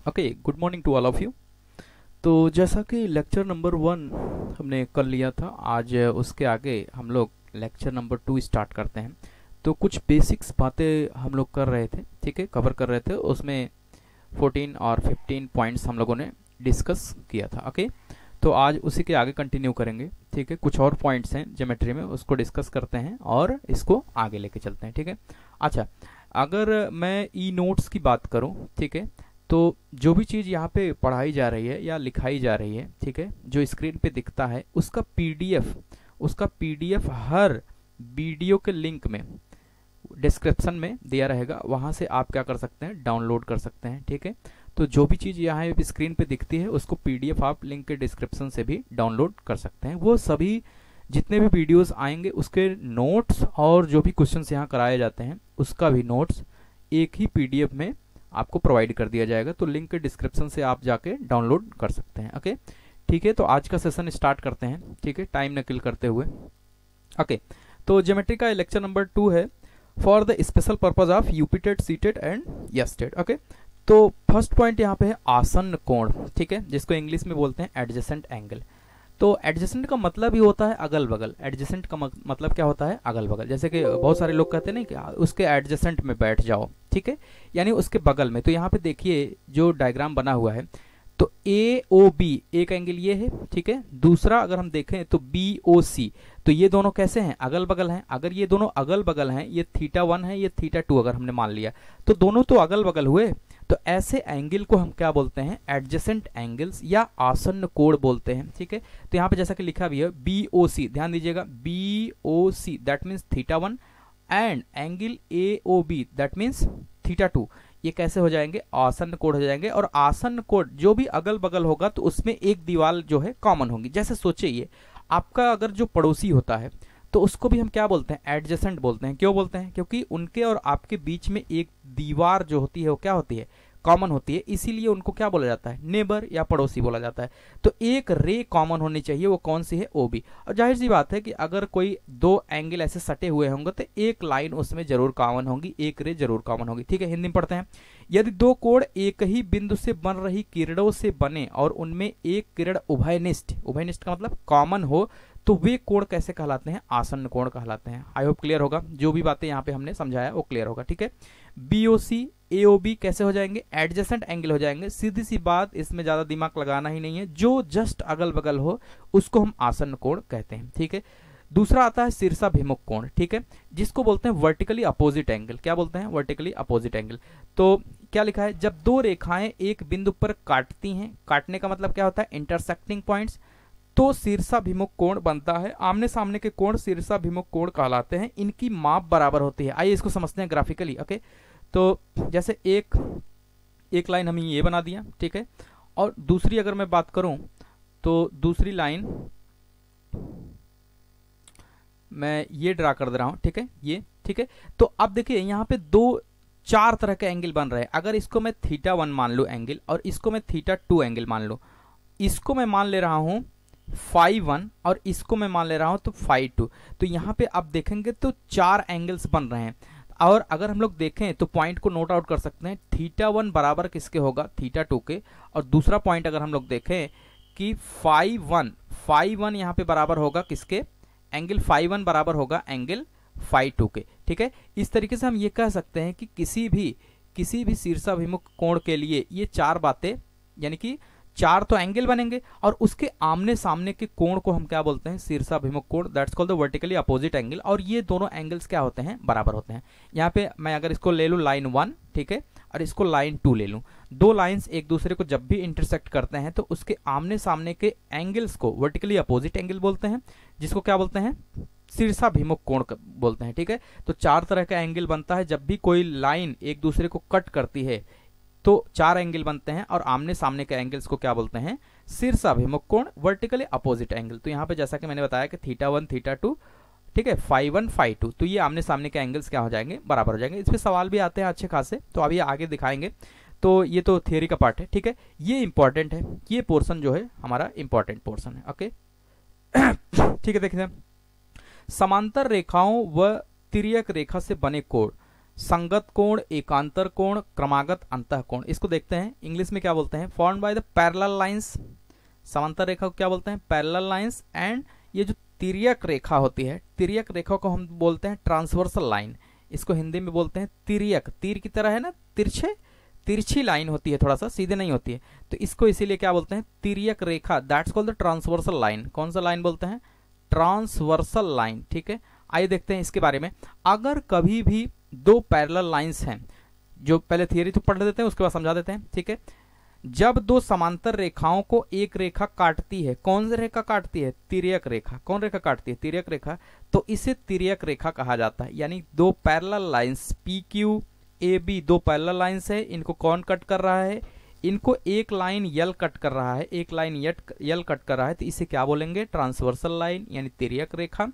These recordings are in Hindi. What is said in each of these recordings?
Okay, good morning to all of you. तो जैसा कि लेक्चर नंबर 1 हमने कर लिया था, आज उसके आगे हम लोग लेक्चर नंबर 2 स्टार्ट करते हैं। तो कुछ बेसिक्स बातें हम लोग कर रहे थे, ठीक है, कवर कर रहे थे। उसमें 14 और 15 पॉइंट्स हम लोगों ने डिस्कस किया था। ओके, तो आज उसी के आगे कंटिन्यू करेंगे, ठीक है। कुछ और पॉइंट्स हैं ज्योमेट्री में, उसको डिस्कस करते हैं और इसको आगे लेके चलते हैं, ठीक है। अच्छा, अगर मैं ई नोट्स की बात करूं, ठीक है, तो जो भी चीज़ यहाँ पे पढ़ाई जा रही है या लिखाई जा रही है, ठीक है, जो स्क्रीन पे दिखता है उसका पीडीएफ हर वीडियो के लिंक में डिस्क्रिप्शन में दिया रहेगा, वहाँ से आप क्या कर सकते हैं, डाउनलोड कर सकते हैं, ठीक है। तो जो भी चीज़ यहाँ स्क्रीन पे दिखती है उसको पीडीएफ आप लिंक के डिस्क्रिप्शन से भी डाउनलोड कर सकते हैं। वो सभी जितने भी वीडियोस आएंगे उसके नोट्स और जो भी क्वेश्चंस यहाँ कराए जाते हैं उसका भी नोट्स एक ही पीडीएफ में आपको प्रोवाइड कर दिया जाएगा। तो लिंक के डिस्क्रिप्शन से आप जाके डाउनलोड कर सकते हैं। ओके, ठीक है। तो आज का सेशन स्टार्ट करते हैं, ठीक है, टाइम न किल करते हुए। ओके, तो ज्योमेट्री का लेक्चर नंबर 2 है, for the special purpose of UP TET, C TET and S TET. Okay, तो फर्स्ट पॉइंट यहाँ पे है आसन्न कोण, ठीक है, जिसको इंग्लिश में बोलते हैं एडजेसेंट एंगल। तो एडजेसेंट का मतलब ही होता है अगल बगल। एडजेसेंट का मतलब क्या होता है, अगल बगल। जैसे कि बहुत सारे लोग कहते हैं ना कि उसके एडजेसेंट में बैठ जाओ, ठीक है, यानी उसके बगल में। तो यहाँ पे देखिए जो डायग्राम बना हुआ है, तो ए ओ बी एक एंगल ये है, ठीक है। दूसरा अगर हम देखें तो बी ओ सी, तो ये दोनों कैसे हैं, अगल बगल हैं। अगर ये दोनों अगल बगल हैं, ये θ1 है, ये θ2 अगर हमने मान लिया, तो दोनों तो अगल बगल हुए। तो ऐसे एंगल को हम क्या बोलते हैं, एडजेसेंट एंगल्स या आसन्न कोण बोलते हैं, ठीक है। तो यहाँ पे जैसा कि लिखा भी है बी ओ सी, ध्यान दीजिएगा, B O C that means θ1 and angle A O B that means θ2। ये कैसे हो जाएंगे, आसन्न कोण हो जाएंगे। और आसन्न कोण जो भी अगल बगल होगा तो उसमें एक दीवार जो है कॉमन होगी। जैसे सोचिए आपका अगर जो पड़ोसी होता है तो उसको भी हम क्या बोलते हैं, एडजेसेंट बोलते हैं। क्यों बोलते हैं, क्योंकि उनके और आपके बीच में एक दीवार जो होती है वो क्या होती है, कॉमन होती है, इसीलिए उनको क्या बोला जाता है, नेबर या पड़ोसी बोला जाता है। तो एक रे कॉमन होनी चाहिए, वो कौन सी है, ओ बी। और जाहिर सी बात है कि अगर कोई दो एंगल ऐसे सटे हुए होंगे तो एक लाइन उसमें जरूर कॉमन होगी, एक रे जरूर कॉमन होगी, ठीक है। हिंदी में पढ़ते हैं, यदि दो कोण एक ही बिंदु से बन रही किरणों से बने और उनमें एक किरण उभयनिष्ठ, उभयनिष्ठ का मतलब कॉमन हो, तो वे कोण कैसे कहलाते हैं, आसन्न कोण कहलाते हैं। आई होप क्लियर होगा, जो भी बातें यहाँ पे हमने समझाया वो क्लियर होगा, ठीक है। बीओसी एओबी कैसे हो जाएंगे, एडजेसेंट एंगल हो जाएंगे। सीधी सी बात, इसमें ज्यादा दिमाग लगाना ही नहीं है, जो जस्ट अगल बगल हो उसको हम आसन्न कोण कहते हैं, ठीक है। दूसरा आता है शीर्षाभिमुख कोण, ठीक है, जिसको बोलते हैं वर्टिकली अपोजिट एंगल। क्या बोलते हैं, वर्टिकली अपोजिट एंगल। तो क्या लिखा है, जब दो रेखाएं एक बिंदु पर काटती हैं, काटने का मतलब क्या होता है, इंटरसेक्टिंग पॉइंट्स, तो शीर्षाभिमुख कोण बनता है। आमने सामने के कोण शीर्षाभिमुख कोण कहलाते हैं। इनकी माप बराबर होती है। आइए इसको समझते हैं ग्राफिकली। ओके, तो जैसे एक लाइन हमने ये बना दिया, ठीक है, और दूसरी अगर मैं बात करूं तो दूसरी लाइन मैं ये ड्रा कर दे रहा हूं, ठीक है, ये, ठीक है। तो अब देखिए यहाँ पे चार तरह के एंगल बन रहे हैं। अगर इसको मैं θ1 मान लूं एंगल, और इसको मैं θ2 एंगल मान लूं, इसको मैं मान ले रहा हूं φ1 और इसको मैं मान ले रहा हूं तो φ2, तो यहाँ पे आप देखेंगे तो चार एंगल्स बन रहे हैं। और अगर हम लोग देखें तो पॉइंट को नोट आउट कर सकते हैं, θ1 बराबर किसके होगा, θ2 के। और दूसरा पॉइंट अगर हम लोग देखें कि φ1 यहाँ पे बराबर होगा किसके, एंगल φ1 बराबर होगा एंगल φ2 के, ठीक है। इस तरीके से हम ये कह सकते हैं कि किसी भी शीर्षाभिमुख कोण के लिए ये चार बातें, यानी कि चार तो एंगल बनेंगे और उसके आमने सामने के कोण को हम क्या बोलते हैं, शीर्षाभिमुख कोण, that's called the vertically opposite angle. और ये दोनों एंगल्स क्या होते हैं, बराबर होते हैं। यहाँ पे मैं अगर इसको ले लूँ लाइन 1, ठीक है, और इसको लाइन 2 ले लूँ, दो लाइंस एक दूसरे को जब भी इंटरसेक्ट करते हैं तो उसके आमने सामने के एंगल्स को वर्टिकली अपोजिट एंगल बोलते हैं, जिसको क्या बोलते हैं, शीर्षाभिमुख कोण बोलते हैं, ठीक है। तो चार तरह का एंगल बनता है जब भी कोई लाइन एक दूसरे को कट करती है, तो चार एंगल बनते हैं और आमने सामने के एंगल्स को क्या बोलते हैं, शीर्षाभिमुख कोण, वर्टिकली अपोजिट एंगल। तो यहाँ पे जैसा कि मैंने बताया कि θ1 θ2, ठीक है, φ1 φ2, तो ये आमने सामने के एंगल्स क्या हो जाएंगे, बराबर हो जाएंगे। इस पे सवाल भी आते हैं अच्छे खासे, तो अभी आगे दिखाएंगे। तो ये तो थियोरी का पार्ट है, ठीक है, ये इंपॉर्टेंट है, ये पोर्शन जो है हमारा इंपॉर्टेंट पोर्शन है। ओके, ठीक है। देखिए, समांतर रेखाओं व तिर्यक रेखा से बने कोण संगत कोण, एकांतर कोण, क्रमागत अंतः कोण। इसको देखते हैं इंग्लिश में क्या बोलते हैं। Formed by the parallel lines, समांतर रेखा को क्या बोलते हैं, पैरेलल लाइंस। एंड ये जो तिर्यक रेखा होती है, तिर्यक रेखा को हम बोलते हैं ट्रांसवर्सल लाइन। इसको हिंदी में बोलते हैं तिर्यक, तीर की तरह है ना, तिरछे, तिरछी लाइन होती है, थोड़ा सा सीधे नहीं होती है, तो इसको इसीलिए क्या बोलते हैं, तिर्यक रेखा। That's called the transversal line. कौन सा लाइन बोलते हैं, ट्रांसवर्सल लाइन। ठीक है, आइए देखते हैं इसके बारे में। अगर कभी भी दो पैरेलल लाइंस हैं, जो पहले थियरी तो पढ़ देते हैं उसके बाद समझा देते हैं। ठीक है, जब दो समांतर रेखाओं को एक रेखा काटती है, कौन सी रेखा काटती है, तिर्यक रेखा। कौन रेखा काटती है, तिर्यक रेखा, तो इसे तिर्यक रेखा कहा जाता है। यानी दो parallel lines P Q A B, दो पैरेलल लाइंस है, इनको कौन कट कर रहा है, इनको एक लाइन यल कट कर रहा है, एक लाइन यल कट कर रहा है, तो इसे क्या बोलेंगे, ट्रांसवर्सल लाइन यानी तिर्यक रेखा।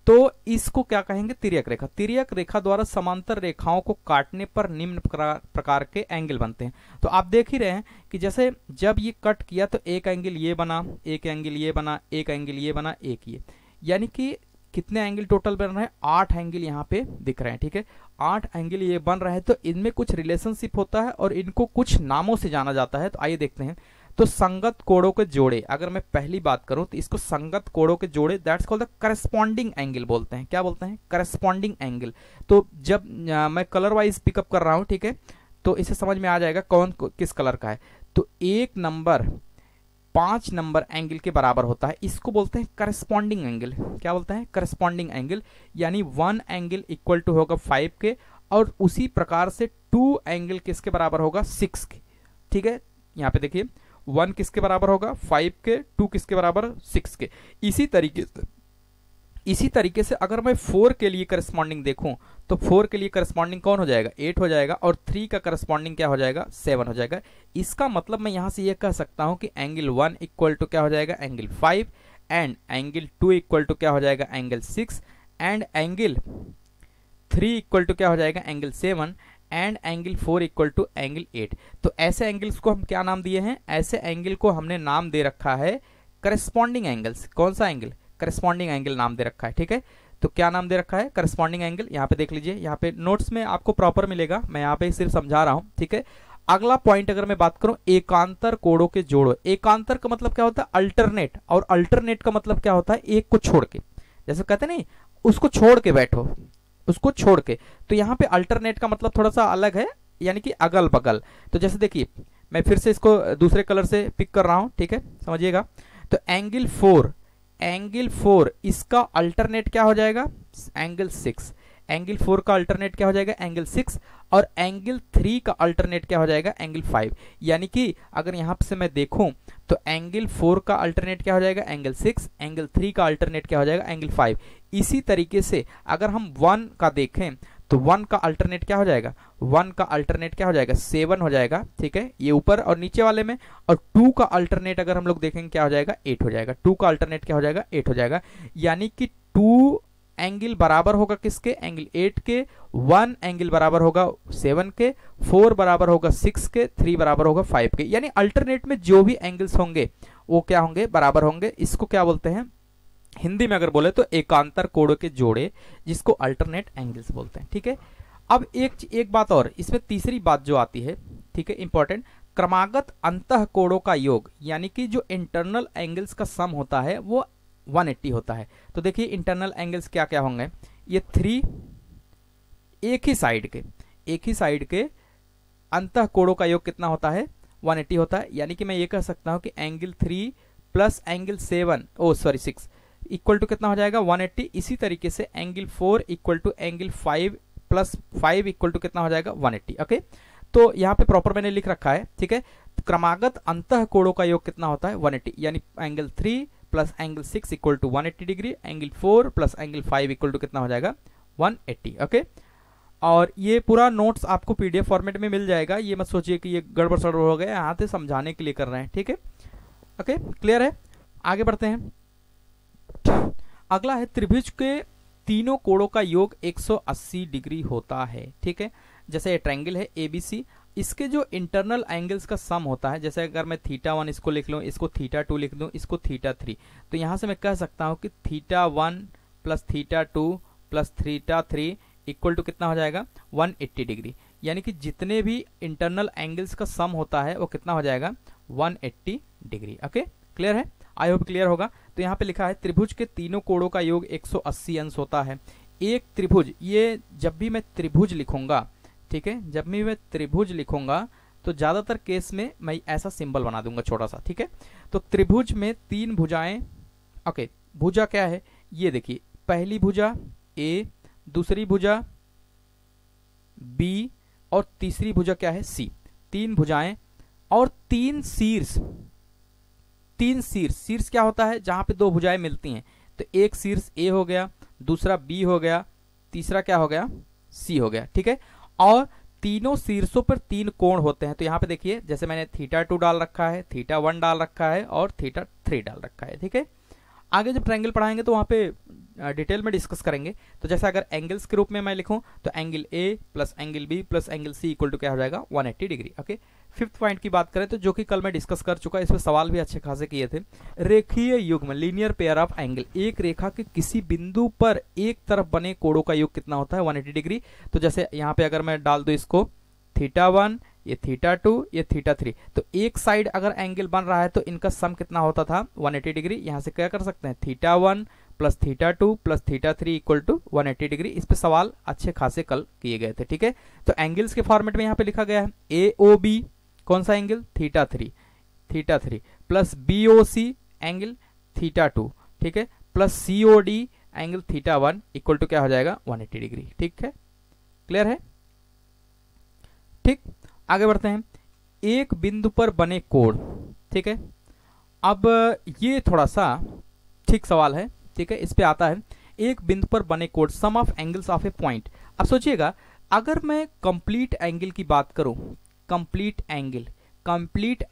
तो इसको क्या कहेंगे, तिर्यक रेखा। तिर्यक रेखा द्वारा समांतर रेखाओं को काटने पर निम्न प्रकार के एंगल बनते हैं। तो आप देख ही रहे हैं कि जैसे जब ये कट किया तो एक एंगल ये बना, एक एंगल ये बना, एक एंगल ये बना, एक ये, यानी कि कितने एंगल टोटल बन रहे हैं, 8 एंगल यहाँ पे दिख रहे हैं। ठीक है, 8 एंगल ये बन रहे हैं, तो इनमें कुछ रिलेशनशिप होता है और इनको कुछ नामों से जाना जाता है। तो आइए देखते हैं। तो संगत कोणों के जोड़े, अगर मैं पहली बात करूं तो इसको संगत कोणों के जोड़े, that's called the corresponding angle बोलते हैं। क्या बोलते हैं, करस्पॉन्डिंग एंगल। तो जब मैं कलर वाइज पिकअप कर रहा हूं, ठीक है, तो इसे समझ में आ जाएगा कौन किस कलर का है। तो 1 नंबर 5 नंबर एंगल के बराबर होता है, इसको बोलते हैं करस्पॉन्डिंग एंगल। क्या बोलते हैं, करस्पॉन्डिंग एंगल। यानी 1 एंगल इक्वल टू होगा 5 के, और उसी प्रकार से 2 एंगल किसके बराबर होगा, 6 के। ठीक है, यहाँ पे देखिए 1 किसके बराबर होगा, 5 के, 2 किसके बराबर, 6 के। इसी तरीके से अगर मैं 4 के लिए करस्पॉन्डिंग देखूं तो 4 के लिए करस्पॉन्डिंग कौन हो जाएगा, 8 हो जाएगा, और 3 का करस्पॉन्डिंग क्या हो जाएगा, 7 हो जाएगा। इसका मतलब मैं यहां से ये कह सकता हूं कि एंगल 1 इक्वल टू क्या हो जाएगा, angle 5, and angle 2 equal to क्या हो जाएगा, angle 6, and angle 3 equal to क्या हो जाएगा, angle 7, and angle 4 equal to angle 8। तो ऐसे एंगल्स को हम क्या नाम दिए हैं, ऐसे एंगल को हमने नाम दे रखा है करस्पॉन्डिंग एंगल्स। कौन सा एंगल, करस्पॉन्डिंग एंगल नाम दे रखा है। ठीक है, तो क्या नाम दे रखा है, करस्पॉन्डिंग एंगल। यहाँ पे देख लीजिए, यहाँ पे नोट्स में आपको प्रॉपर मिलेगा, मैं यहाँ पे सिर्फ समझा रहा हूं। ठीक है, अगला पॉइंट अगर मैं बात करूं, एकांतर कोणों के जोड़। एकांतर का मतलब क्या होता है, अल्टरनेट, और अल्टरनेट का मतलब क्या होता है, एक को छोड़ के, जैसे कहते नहीं उसको छोड़ के बैठो, उसको छोड़ के। तो यहाँ पे अल्टरनेट का मतलब थोड़ा सा अलग है, यानी कि अगल बगल। तो जैसे देखिए मैं फिर से इसको दूसरे कलर से पिक कर रहा हूं, ठीक है, समझिएगा। तो एंगल 4 इसका अल्टरनेट क्या हो जाएगा, एंगल 6। एंगल 4 का अल्टरनेट क्या हो जाएगा, एंगल 6, और एंगल 3 का अल्टरनेट क्या हो जाएगा, एंगल 5। यानी कि अगर यहां से मैं देखूं तो एंगल 4 का अल्टरनेट क्या हो जाएगा, एंगल 6, एंगल 3 का अल्टरनेट क्या हो जाएगा, एंगल 5। इसी तरीके से अगर हम 1 का देखें तो 1 का अल्टरनेट क्या हो जाएगा, 1 का अल्टरनेट क्या हो जाएगा, 7 हो जाएगा। ठीक है, ये ऊपर और नीचे वाले में। और 2 का अल्टरनेट अगर हम लोग देखेंगे क्या हो जाएगा, 8 हो जाएगा। 2 का अल्टरनेट क्या हो जाएगा, 8 हो जाएगा। यानी कि 2 एंगल बराबर होगा किसके, एंगल 8 के, 1 एंगल बराबर होगा 7 के, 4 बराबर होगा 6 के, 3 बराबर होगा 5 के। यानी अल्टरनेट में जो भी एंगल्स होंगे वो क्या होंगे, बराबर होंगे। इसको क्या बोलते हैं, हिंदी में अगर बोले तो एकांतर कोणों के जोड़े, जिसको अल्टरनेट एंगल्स बोलते हैं। ठीक है, अब एक बात और, इसमें तीसरी बात जो आती है, ठीक है, इंपॉर्टेंट, क्रमागत अंतः कोणों का योग, यानी कि जो इंटरनल एंगल्स का सम होता है वो 180 होता है। तो देखिए इंटरनल एंगल्स क्या क्या होंगे, ये 3 एक ही साइड के अंतः कोणों का योग कितना होता है, 180 होता है। यानी कि मैं ये कह सकता हूं कि angle 3 plus angle 6 equal to कितना हो जाएगा, 180। इसी तरीके से angle 4 equal to angle 5 plus 5 equal to कितना हो जाएगा, 180। ओके, तो यहाँ पे प्रॉपर मैंने लिख रखा है। ठीक है, क्रमागत अंतः कोणों का योग कितना होता है, 180। यानी angle 3 plus angle 6 equal to 180 degree, angle 4 plus angle 5 equal to कितना हो जाएगा, 180। ओके, और ये पूरा नोट्स आपको पीडीएफ फॉर्मेट में मिल जाएगा। ये मत सोचिए कि ये गड़बड़ सड़बड़ हो गया, यहाँ से समझाने के लिए कर रहे हैं। ठीक है, ओके, क्लियर है। आगे बढ़ते हैं। अगला है, त्रिभुज के तीनों कोणों का योग 180 डिग्री होता है। ठीक है, जैसे ये ट्रायंगल है एबीसी, इसके जो इंटरनल एंगल्स का सम होता है, जैसे अगर मैं θ1 इसको लिख लूँ, इसको θ2 लिख दूँ, इसको θ3, तो यहां से मैं कह सकता हूं कि θ1 प्लस θ2 प्लस θ3 इक्वल टू कितना हो जाएगा 180 डिग्री, यानी कि जितने भी इंटरनल एंगल्स का सम होता है वो कितना हो जाएगा 180 डिग्री। ओके, क्लियर है? आई होप क्लियर होगा। तो यहाँ पे लिखा है त्रिभुज के तीनों कोणों का योग 180 अंश होता है। एक त्रिभुज, ये जब भी मैं त्रिभुज लिखूंगा, ठीक है, जब भी मैं त्रिभुज लिखूंगा तो ज्यादातर केस में मैं ऐसा सिंबल बना दूंगा छोटा सा, ठीक है। तो त्रिभुज में तीन भुजाएं, ओके, भुजा क्या है ये देखिए, पहली भुजा ए, दूसरी भुजा बी और तीसरी भुजा क्या है सी। तीन भुजाएं और तीन शीर्ष। तीन शीर्ष, शीर्ष क्या होता है जहां पे दो भुजाएं मिलती हैं, तो एक शीर्ष ए हो गया, दूसरा बी हो गया, तीसरा क्या हो गया सी हो गया, ठीक है। और तीनों शीर्षों पर तीन कोण होते हैं। तो यहाँ पे देखिए जैसे मैंने θ2 डाल रखा है, θ1 डाल रखा है और θ3 डाल रखा है, ठीक है। आगे जब ट्रायंगल पढ़ाएंगे तो वहाँ पे डिटेल में डिस्कस करेंगे। तो जैसे अगर एंगल्स के रूप में मैं लिखूं तो angle A plus angle B plus angle C equal to क्या हो जाएगा 180 डिग्री। ओके, फिफ्थ पॉइंट की बात करें तो जो कि कल मैं डिस्कस कर चुका, इस पर सवाल भी अच्छे खासे किए थे। रेखीय युग्म, लीनियर पेयर ऑफ एंगल, एक रेखा के किसी बिंदु पर एक तरफ बने कोणों का योग कितना होता है 180 डिग्री। तो जैसे यहाँ पे अगर मैं डाल दूं इसको θ1, ये θ2, ये θ3, तो एक साइड अगर एंगल बन रहा है तो इनका सम कितना होता था 180 डिग्री। यहाँ से क्या कर सकते हैं θ1 plus θ2 plus θ3 equal to 180 degree. इस पे सवाल अच्छे खासे कल किए गए थे, ठीक है। तो एंगल्स के फॉर्मेट में यहाँ पे लिखा गया है AOB कौन सा एंगल θ3 प्लस BOC एंगल θ2, ठीक है, plus COD angle θ1 equal to क्या हो जाएगा 180 डिग्री, ठीक है, क्लियर है। ठीक, आगे बढ़ते हैं। एक बिंदु पर बने कोण, ठीक है। अब ये थोड़ा सा ठीक सवाल है, ठीक है, इस पे आता है एक बिंदु पर बने कोण, sum of angles of a point. अब सोचिएगा अगर मैं कंप्लीट एंगल की बात करूं, कंप्लीट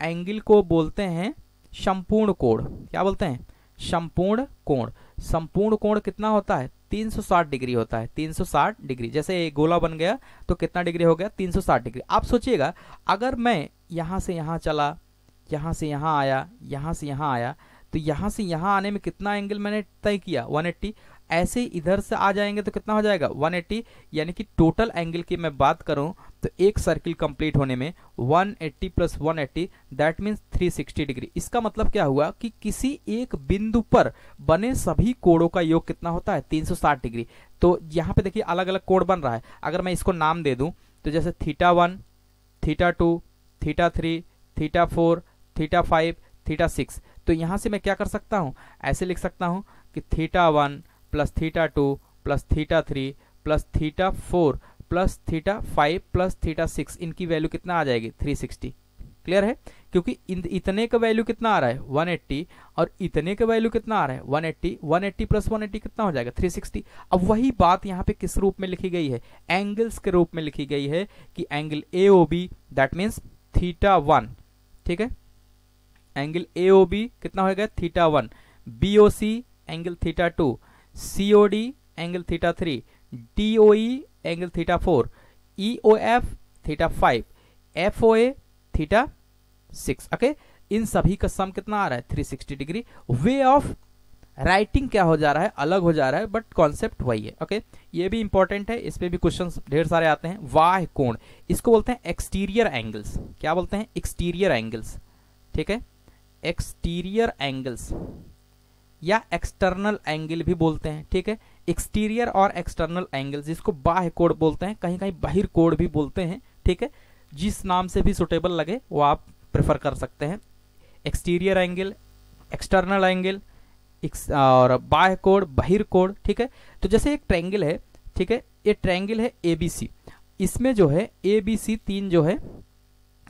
एंगल को बोलते हैं संपूर्ण कोण। क्या बोलते हैं? संपूर्ण कोण। संपूर्ण कोण कितना होता है 360 डिग्री होता है, 360 डिग्री। जैसे ये गोला बन गया तो कितना डिग्री हो गया 360 डिग्री। आप सोचिएगा अगर मैं यहां से यहां चला, यहां से यहां आया, यहां से यहां आया, तो यहां से यहां आने में कितना एंगल मैंने तय किया 180। ऐसे ही इधर से आ जाएंगे तो कितना हो जाएगा 180, यानी कि टोटल एंगल की मैं बात करूं तो एक सर्किल कंप्लीट होने में 180 प्लस 180 दैट मीन्स 360 डिग्री। इसका मतलब क्या हुआ कि किसी एक बिंदु पर बने सभी कोणों का योग कितना होता है 360 डिग्री। तो यहाँ पे देखिए अलग अलग कोण बन रहा है। अगर मैं इसको नाम दे दूं तो जैसे θ1, θ2, θ3, θ4, θ5, θ6, तो यहां से मैं क्या कर सकता हूं, ऐसे लिख सकता हूं कि θ1 plus θ2 plus θ3 plus θ4 plus θ5 plus θ6, इनकी वैल्यू कितना आ जाएगी 360। क्लियर है? क्योंकि इतने का वैल्यू कितना आ रहा है 180 और इतने का वैल्यू कितना आ रहा है 180, 180 प्लस 180 कितना हो जाएगा 360। अब वही बात यहाँ पे किस रूप में लिखी गई है, एंगल्स के रूप में लिखी गई है कि एंगल AOB दैट मीन्स θ1, ठीक है, एंगल AOB कितना हो गया θ1, BOC angle θ2, COD angle θ3, DOE angle θ4, EOF θ5, FOA θ6। Okay, इन सभी का सम कितना आ रहा है 360 डिग्री। वे ऑफ राइटिंग क्या हो जा रहा है, अलग हो जा रहा है, बट कॉन्सेप्ट वही है। ओके, ये भी इंपॉर्टेंट है, इस पे भी क्वेश्चंस ढेर सारे आते हैं। वाह कोण, इसको बोलते हैं एक्सटीरियर एंगल्स। क्या बोलते हैं? एक्सटीरियर एंगल्स, ठीक है, एक्सटीरियर एंगल्स या एक्सटर्नल एंगल भी बोलते हैं, ठीक है। एक्सटीरियर और एक्सटर्नल एंगल्स, जिसको बाह्य कोण बोलते हैं, कहीं कहीं बाहिर कोण भी बोलते हैं, ठीक है। जिस नाम से भी सुटेबल लगे वो आप प्रेफर कर सकते हैं। एक्सटीरियर एंगल, एक्सटर्नल एंगल और बाह्य कोण, बहिर कोण, ठीक है। तो जैसे एक ट्रायंगल है, ठीक है, ये ट्रायंगल है ABC, इसमें जो है ABC 3 जो है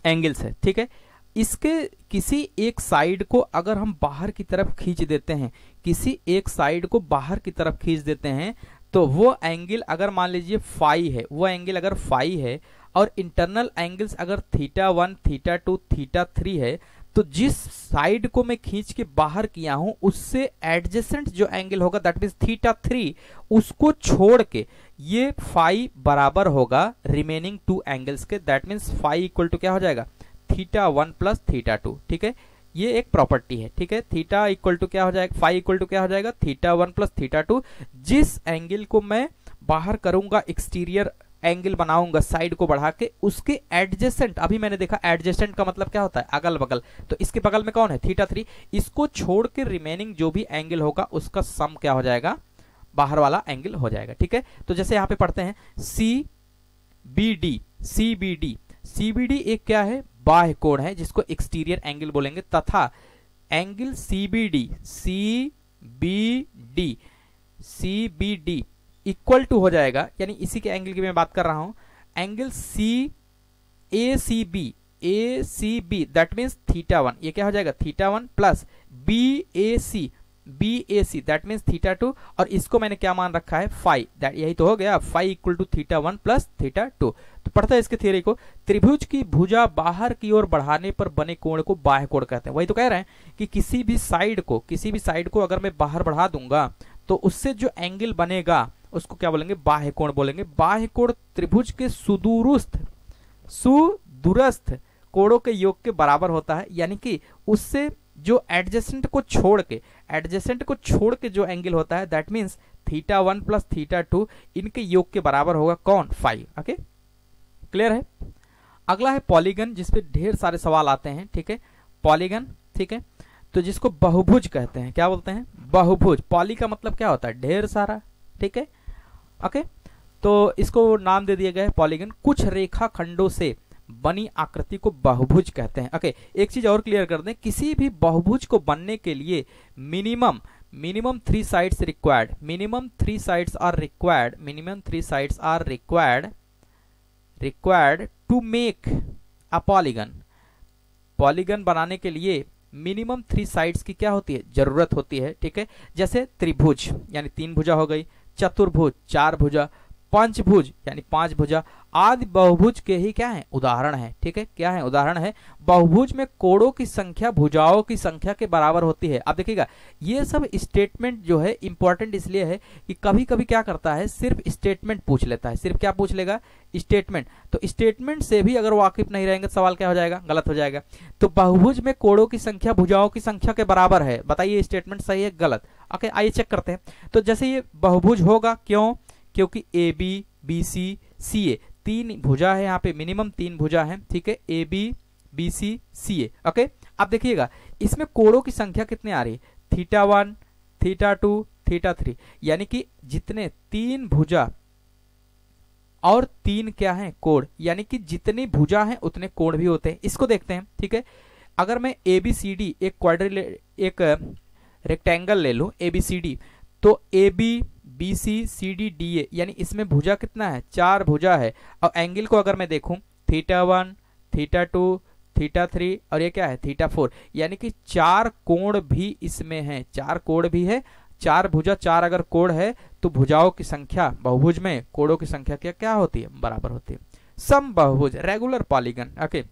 एंगल्स है, ठीक है। इसके किसी एक साइड को अगर हम बाहर की तरफ खींच देते हैं, किसी एक साइड को बाहर की तरफ खींच देते हैं, तो वो एंगल अगर मान लीजिए फाई है, वो एंगल अगर फाई है और इंटरनल एंगल्स अगर θ1, θ2, θ3 है, तो जिस साइड को मैं खींच के बाहर किया हूं उससे एडजेसेंट जो एंगल होगा दैट मीन्स θ3, उसको छोड़ के ये फाई बराबर होगा रिमेनिंग 2 एंगल्स के। That means phi equal to क्या हो जाएगा θ1 प्लस θ2, ठीक है। ये एक प्रॉपर्टी है, ठीक है। थीटा इक्वल टू क्या हो जाएगा, फाई इक्वल टू क्या हो जाएगा θ1 प्लस θ2। जिस एंगल को मैं बाहर करूंगा, एक्सटीरियर एंगल बनाऊंगा साइड को बढ़ा के, उसके एडजेसेंट, अभी मैंने देखा एडजेसेंट का मतलब क्या होता है, अगल बगल, तो इसके बगल में कौन है, θ3, इसको छोड़ के रिमेनिंग जो भी एंगल होगा उसका सम क्या हो जाएगा, बाहर वाला एंगल हो जाएगा। ठीक है, तो जैसे यहां पे पढ़ते हैं CBD, CBD, CBD एक क्या है, बाह्य कोण है जिसको एक्सटीरियर एंगल बोलेंगे, तथा angle CBD, CBD, CBD equal to हो जाएगा, यानी इसी के एंगल की मैं बात कर रहा हूं, angle ACB, ACB that means θ1, ये क्या हो जाएगा, θ1 plus BAC, BAC that means θ2, और इसको मैंने क्या मान रखा है, फाई, दैट यही तो हो गया, फाई इक्वल टू θ1 प्लस θ2। तो पढ़ता है इसके थ्योरी को, त्रिभुज की भुजा बाहर की ओर बढ़ाने पर बने कोण को बाह्य कोण कहते हैं। वही तो कह रहे हैं कि किसी भी साइड को अगर मैं बाहर बढ़ा दूंगा तो उससे जो एंगल बनेगा उसको क्या बोलेंगे, बाह्य कोण बोलेंगे। बाह्य कोण त्रिभुज के सुदूरस्थ कोणों के योग के बराबर होता है, यानी कि उससे जो एडजेसेंट को छोड़ के जो एंगल होता है, दैट मीन्स θ1 प्लस θ2 इनके योग के बराबर होगा कौन, फाई। ओके, क्लियर है। अगला है पॉलीगन, जिसपे ढेर सारे सवाल आते हैं। ठीक है, पॉलीगन, ठीक है, तो जिसको बहुभुज कहते हैं, क्या बोलते हैं, बहुभुज। पॉली का मतलब क्या होता है, ढेर सारा। ठीक है, ओके, तो इसको नाम दे दिया गया है पॉलीगन। कुछ रेखा खंडों से बनी आकृति को बहुभुज कहते हैं। ओके, एक चीज और क्लियर कर दें, किसी भी बहुभुज को बनने के लिए minimum 3 sides required, minimum 3 sides are required to make a polygon. Polygon बनाने के लिए मिनिमम 3 साइड्स की क्या होती है, जरूरत होती है। ठीक है, जैसे त्रिभुज यानी 3 भुजा हो गई, चतुर्भुज 4 भुजा, पंचभुज यानी 5 भुजा आदि बहुभुज के ही क्या है, उदाहरण है। ठीक है, क्या है, उदाहरण है। बहुभुज में कोणों की संख्या भुजाओं की संख्या के बराबर होती है। अब देखिएगा, ये सब स्टेटमेंट जो है इंपॉर्टेंट इसलिए है कि कभी कभी क्या करता है, सिर्फ स्टेटमेंट पूछ लेता है। सिर्फ क्या पूछ लेगा, स्टेटमेंट। तो स्टेटमेंट से भी अगर वाकिफ नहीं रहेंगे तो सवाल क्या हो जाएगा, गलत हो जाएगा। तो बहुभुज में कोणों की संख्या भुजाओं की संख्या के बराबर है, बताइए स्टेटमेंट सही है गलत। ओके, आइए चेक करते हैं। तो जैसे ये बहुभुज होगा, क्यों, क्योंकि AB BC CA 3 भुजा है, यहाँ पे मिनिमम 3 भुजा है। ठीक है, AB BC CA। ओके, अब देखिएगा इसमें कोणों की संख्या कितने आ रही है, θ1 θ2 θ3, यानी कि जितने 3 भुजा और 3 क्या है, कोण, यानी कि जितनी भुजा है उतने कोण भी होते हैं। इसको देखते हैं। ठीक है, अगर मैं ABCD एक रेक्टेंगल ले लूं ABCD, तो AB BC CD DA यानी इसमें भुजा कितना है, 4 भुजा है। और एंगल को अगर मैं देखूं, θ1 θ2 θ3 और ये क्या है, θ4, यानी कि 4 कोण भी इसमें है, 4 कोण भी है। 4 भुजा 4 अगर कोण है तो भुजाओं की संख्या बहुभुज में कोणों की संख्या क्या होती है, बराबर होती है। सम बहुभुज, रेगुलर पॉलीगन। ओके,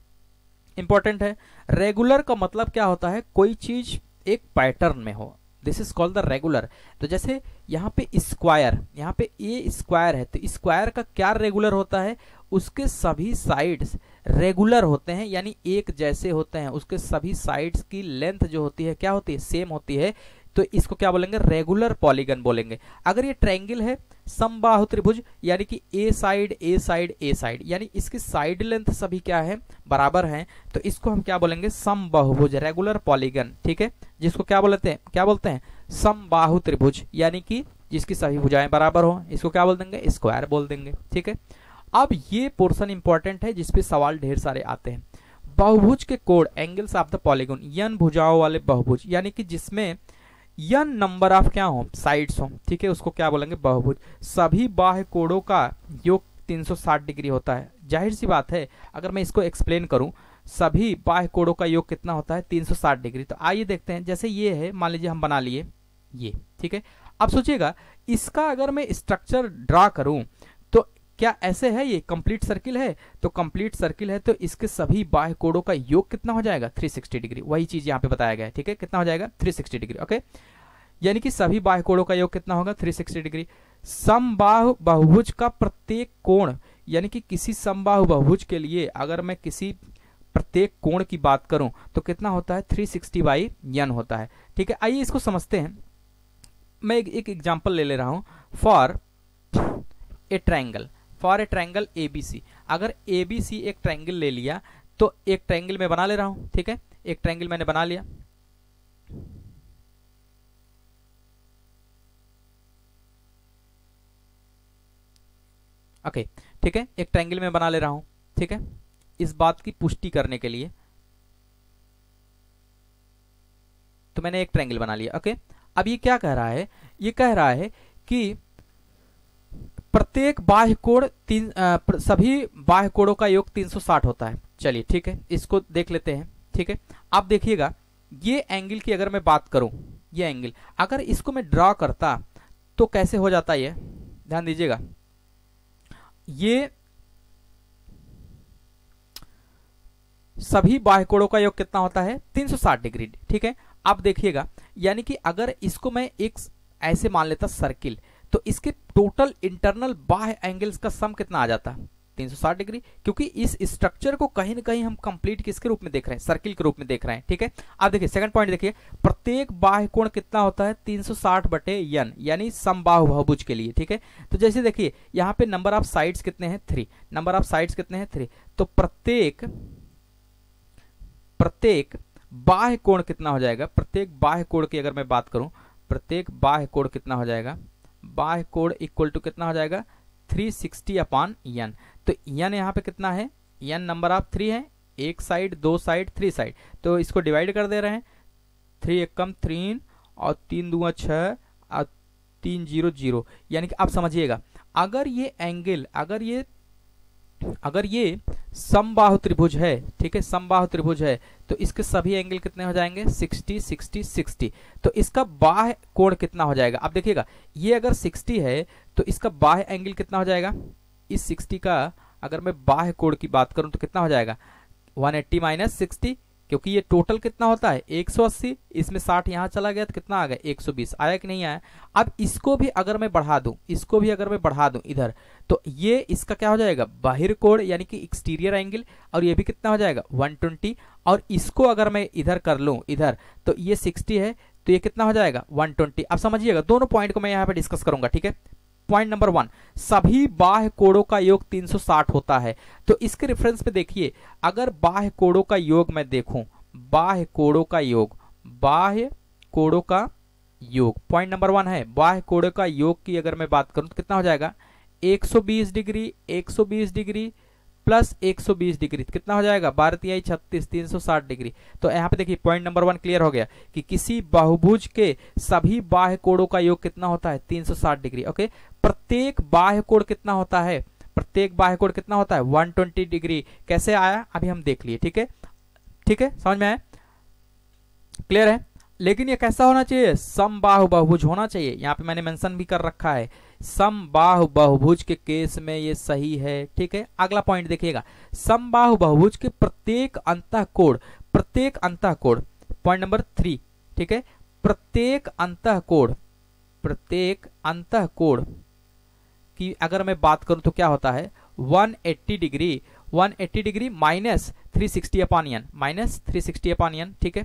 इंपॉर्टेंट है। रेगुलर का मतलब क्या होता है, कोई चीज एक पैटर्न में हो, this is called the regular. तो जैसे यहाँ पे स्क्वायर, यहाँ पे ए स्क्वायर है, तो स्क्वायर का क्या रेगुलर होता है, उसके सभी साइड्स रेगुलर होते हैं, यानी एक जैसे होते हैं। उसके सभी साइड्स की लेंथ जो होती है क्या होती है, सेम होती है। तो इसको क्या बोलेंगे, रेगुलर पॉलीगन बोलेंगे। अगर ये ट्रायंगल है, समबाहु त्रिभुज, यानी कि ए साइड ए साइड ए साइड, यानी इसकी साइड लेंथ सभी क्या है, बराबर हैं, तो इसको हम क्या बोलेंगे, समबाहुभुज, रेगुलर पॉलीगन। ठीक है, जिसको क्या बोलते हैं समबाहु त्रिभुज, यानी कि जिसकी सभी भुजाएं बराबर हो, इसको क्या बोल देंगे, स्क्वायर बोल देंगे। ठीक है, अब ये पोर्शन इंपॉर्टेंट है जिसपे सवाल ढेर सारे आते हैं। बहुभुज के कोण, angles of the polygon, n भुजाओं वाले बहुभुज, यानी कि जिसमें n नंबर ऑफ क्या हो, साइड्स हो। ठीक है, उसको क्या बोलेंगे, बहुभुज। सभी बाह्य कोणों का योग 360 डिग्री होता है। जाहिर सी बात है, अगर मैं इसको एक्सप्लेन करूं, सभी बाह्य कोणों का योग कितना होता है, 360 डिग्री। तो आइए देखते हैं, जैसे ये है, मान लीजिए हम बना लिए ये। ठीक है, अब सोचिएगा इसका अगर मैं स्ट्रक्चर ड्रा करूं तो क्या ऐसे है, ये कंप्लीट सर्किल है, तो कंप्लीट सर्किल है तो इसके सभी बाह्य कोणों का योग कितना हो जाएगा, 360 डिग्री। वही चीज यहाँ पे बताया गया है। ठीक है, कितना हो जाएगा, 360 डिग्री। ओके, यानी कि सभी बाह्य कोणों का योग कितना होगा, 360 डिग्री। समबाहु बहुभुज का प्रत्येक कोण, यानी कि किसी समबाहु बहुभुज के लिए अगर मैं किसी प्रत्येक कोण की बात करूं तो कितना होता है, 360/n होता है। ठीक है, आइए इसको समझते हैं। मैं एक एग्जांपल ले रहा हूं। For a triangle, for a triangle ABC. अगर एबीसी एक ट्रायंगल ले लिया तो एक ट्रायंगल मैं बना ले रहा हूं, ठीक है, एक ट्रायंगल मैंने बना लिया। ओके, ठीक है, एक ट्रायंगल मैं बना ले रहा हूं, ठीक है, इस बात की पुष्टि करने के लिए। तो मैंने एक ट्रायंगल बना लिया। ओके, अब ये क्या कह रहा है, ये कह रहा है कि प्रत्येक बाह्य कोण सभी बाह्य कोणों का योग 360 होता है। चलिए ठीक है, इसको देख लेते हैं। ठीक है, आप देखिएगा ये एंगल की अगर मैं बात करूं, ये एंगल अगर इसको मैं ड्रॉ करता तो कैसे हो जाता है, ये ध्यान दीजिएगा। ये सभी बाह्य कोणों का योग कितना होता है, 360 डिग्री। ठीक है, आप देखिएगा, यानी कि अगर इसको मैं एक ऐसे मान लेता सर्किल, तो इसके टोटल इंटरनल बाह्य एंगल्स का सम कितना आ जाता, 360 डिग्री, क्योंकि इस स्ट्रक्चर को कहीं ना कहीं हम कंप्लीट किसके रूप में देख रहे हैं, सर्किल के रूप में देख रहे हैं। ठीक है, आप देखिए सेकंड पॉइंट देखिए, प्रत्येक बाह्य कोण कितना होता है, 360 बटे n, यानी समबाहु बहुभुज के लिए। ठीक है, तो जैसे देखिए यहाँ पे नंबर ऑफ साइड्स कितने हैं, 3, नंबर ऑफ साइड्स कितने हैं, 3, तो प्रत्येक बाह्य कोण कितना हो जाएगा, प्रत्येक बाह्य कोण की अगर मैं बात करूं, प्रत्येक बाह्य कोण कितना हो जाएगा, बाह्य कोण इक्वल टू कितना हो जाएगा, 360 अपॉन n। तो n यहाँ पे कितना है, n नंबर ऑफ 3 है, एक साइड, दो साइड, 3 साइड, तो इसको डिवाइड कर दे रहे हैं, 3 एकम 3 और 3 दूना 6 और 3 0 0, यानी कि आप समझिएगा अगर ये एंगल, अगर ये समबाहु त्रिभुज है, ठीक है, समबाहु त्रिभुज है, तो इसके सभी एंगल कितने हो जाएंगे, 60 60 60। तो इसका बाह्य कोण कितना हो जाएगा, आप देखिएगा ये अगर 60 है तो इसका बाह्य एंगल कितना हो जाएगा, इस 60 का अगर मैं बाह्य कोण की बात करूं तो कितना हो जाएगा, 180 माइनस 60, क्योंकि ये टोटल कितना होता है 180, इसमें 60 यहां चला गया तो कितना आ गया, 120 आया कि नहीं आया। अब इसको भी अगर मैं बढ़ा दूं, इसको भी अगर मैं बढ़ा दूं इधर, तो ये इसका क्या हो जाएगा, बाहिर कोण यानी कि एक्सटीरियर एंगल, और ये भी कितना हो जाएगा 120, और इसको अगर मैं इधर कर लूं इधर, तो ये 60 है तो ये कितना हो जाएगा 120। अब समझिएगा दोनों पॉइंट को मैं यहाँ पे डिस्कस करूंगा। ठीक है, पॉइंट नंबर 1, सभी बाह्य कोणों का योग 360 होता है। तो इसके रेफरेंस पे देखिए, अगर बाह्य कोणों का योग मैं देखूं, बाह्य कोणों का योग, बाह्य कोणों का योग, पॉइंट नंबर 1 है, बाह्य कोणों का योग की अगर मैं बात करूं तो कितना हो जाएगा, 120 डिग्री, 120 डिग्री प्लस 120 डिग्री, कितना हो जाएगा 12 तिहाई 36, 360 डिग्री। तो यहाँ पे देखिए पॉइंट नंबर 1 क्लियर हो गया कि किसी बहुभुज के सभी बाह्य कोणों का योग कितना होता है, 360 डिग्री। ओके, प्रत्येक बाह्य कोण कितना होता है, प्रत्येक बाह्य कोण कितना होता है 120 डिग्री। कैसे आया अभी हम देख लिए। ठीक है, ठीक है, समझ में आया, क्लियर है। लेकिन ये कैसा होना चाहिए, समबाहु बहुभुज होना चाहिए। यहाँ पे मैंने मेंशन भी कर रखा है, समबाहु बहुभुज के केस में ये सही है। ठीक है, अगला पॉइंट देखिएगा, समबाहु बहुभुज के प्रत्येक अंतःकोण, प्रत्येक अंतःकोण, पॉइंट नंबर 3, ठीक है, प्रत्येक अंतःकोण, प्रत्येक अंतःकोण की अगर मैं बात करूं तो क्या होता है 180 degree, 180 degree minus 360 upon n, minus 360 upon n। ठीक है,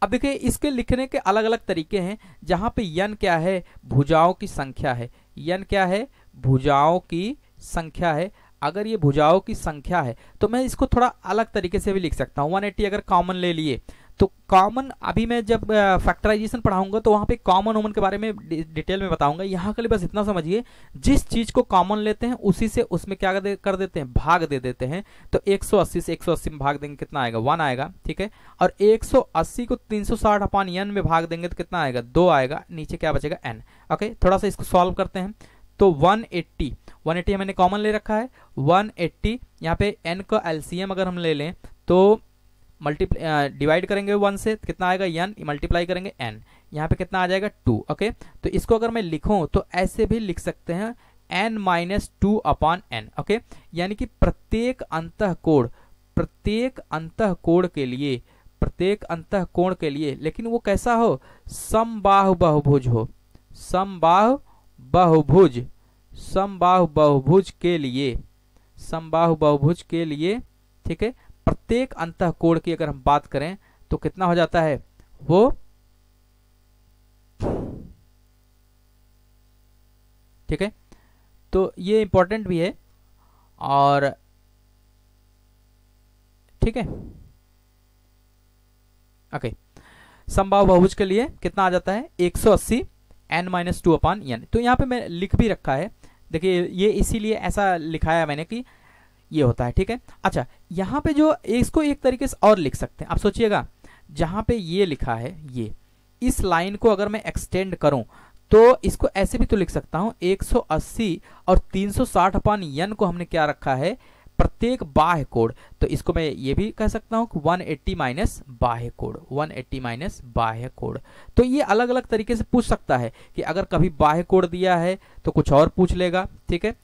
अब देखिए इसके लिखने के अलग अलग तरीके हैं, जहां पे n क्या है, भुजाओं की संख्या है, n क्या है, भुजाओं की संख्या है। अगर ये भुजाओं की संख्या है तो मैं इसको थोड़ा अलग तरीके से भी लिख सकता हूं। 180 अगर कॉमन ले लिए तो कॉमन, अभी मैं जब फैक्टराइजेशन पढ़ाऊंगा तो वहां पे कॉमन ओमन के बारे में डिटेल में बताऊंगा। यहाँ के लिए बस इतना समझिए, जिस चीज को कॉमन लेते हैं उसी से उसमें क्या कर देते हैं, भाग दे देते हैं। तो 180 से 180 में भाग देंगे कितना आएगा, 1 आएगा। ठीक है, और 180 को 360 अपॉन n में भाग देंगे तो कितना आएगा, 2 आएगा, नीचे क्या बचेगा n। ओके, थोड़ा सा इसको सॉल्व करते हैं। तो 180 मैंने कॉमन ले रखा है, 180 यहाँ पे n का एलसीएम अगर हम ले लें तो डिवाइड करेंगे 1 से कितना आएगा n, मल्टीप्लाई करेंगे n, यहाँ पे कितना आ जाएगा 2। ओके, तो इसको अगर मैं लिखूं तो ऐसे भी लिख सकते हैं n minus 2 upon n। Okay, यानी कि प्रत्येक अंतःकोण, प्रत्येक अंतःकोण के लिए, प्रत्येक अंतःकोण के लिए, लेकिन वो कैसा हो, समबाहु बहुभुज हो, समबाहु बहुभुज, समबाहु बहुभुज के लिए, समबाहु बहुभुज के लिए। ठीक है, प्रत्येक अंतःकोण की अगर हम बात करें तो कितना हो जाता है वो, ठीक है, तो ये इंपॉर्टेंट भी है। और ठीक है, ओके। समबाहु बहुभुज के लिए कितना आ जाता है 180 n-2 अपान n। तो यहाँ पे मैं लिख भी रखा है, देखिए ये इसीलिए ऐसा लिखाया मैंने कि ये होता है, ठीक है। अच्छा, यहाँ पे जो इसको एक तरीके से और लिख सकते हैं, आप सोचिएगा जहाँ पे ये लिखा है, ये इस लाइन को अगर मैं एक्सटेंड करूं तो इसको ऐसे भी तो लिख सकता हूं 180 और 360 अपान n को हमने क्या रखा है प्रत्येक बाह्य कोण, तो इसको मैं ये भी कह सकता हूं कि 180 माइनस बाह्य कोण, 180 माइनस बाह्य कोण। तो ये अलग अलग तरीके से पूछ सकता है कि अगर कभी बाह्य कोण दिया है तो कुछ और पूछ लेगा, ठीक है,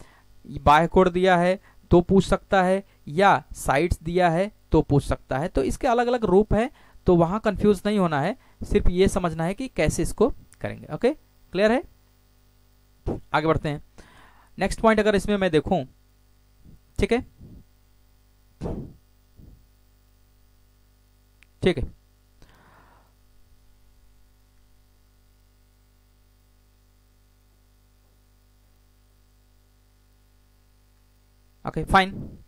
बाह्य कोण दिया है तो पूछ सकता है, या साइड्स दिया है तो पूछ सकता है। तो इसके अलग अलग रूप है, तो वहां कंफ्यूज नहीं होना है, सिर्फ ये समझना है कि कैसे इसको करेंगे। ओके, क्लियर है। आगे बढ़ते हैं। नेक्स्ट पॉइंट अगर इसमें मैं देखूं, ठीक है, ठीक है, ओके फाइन।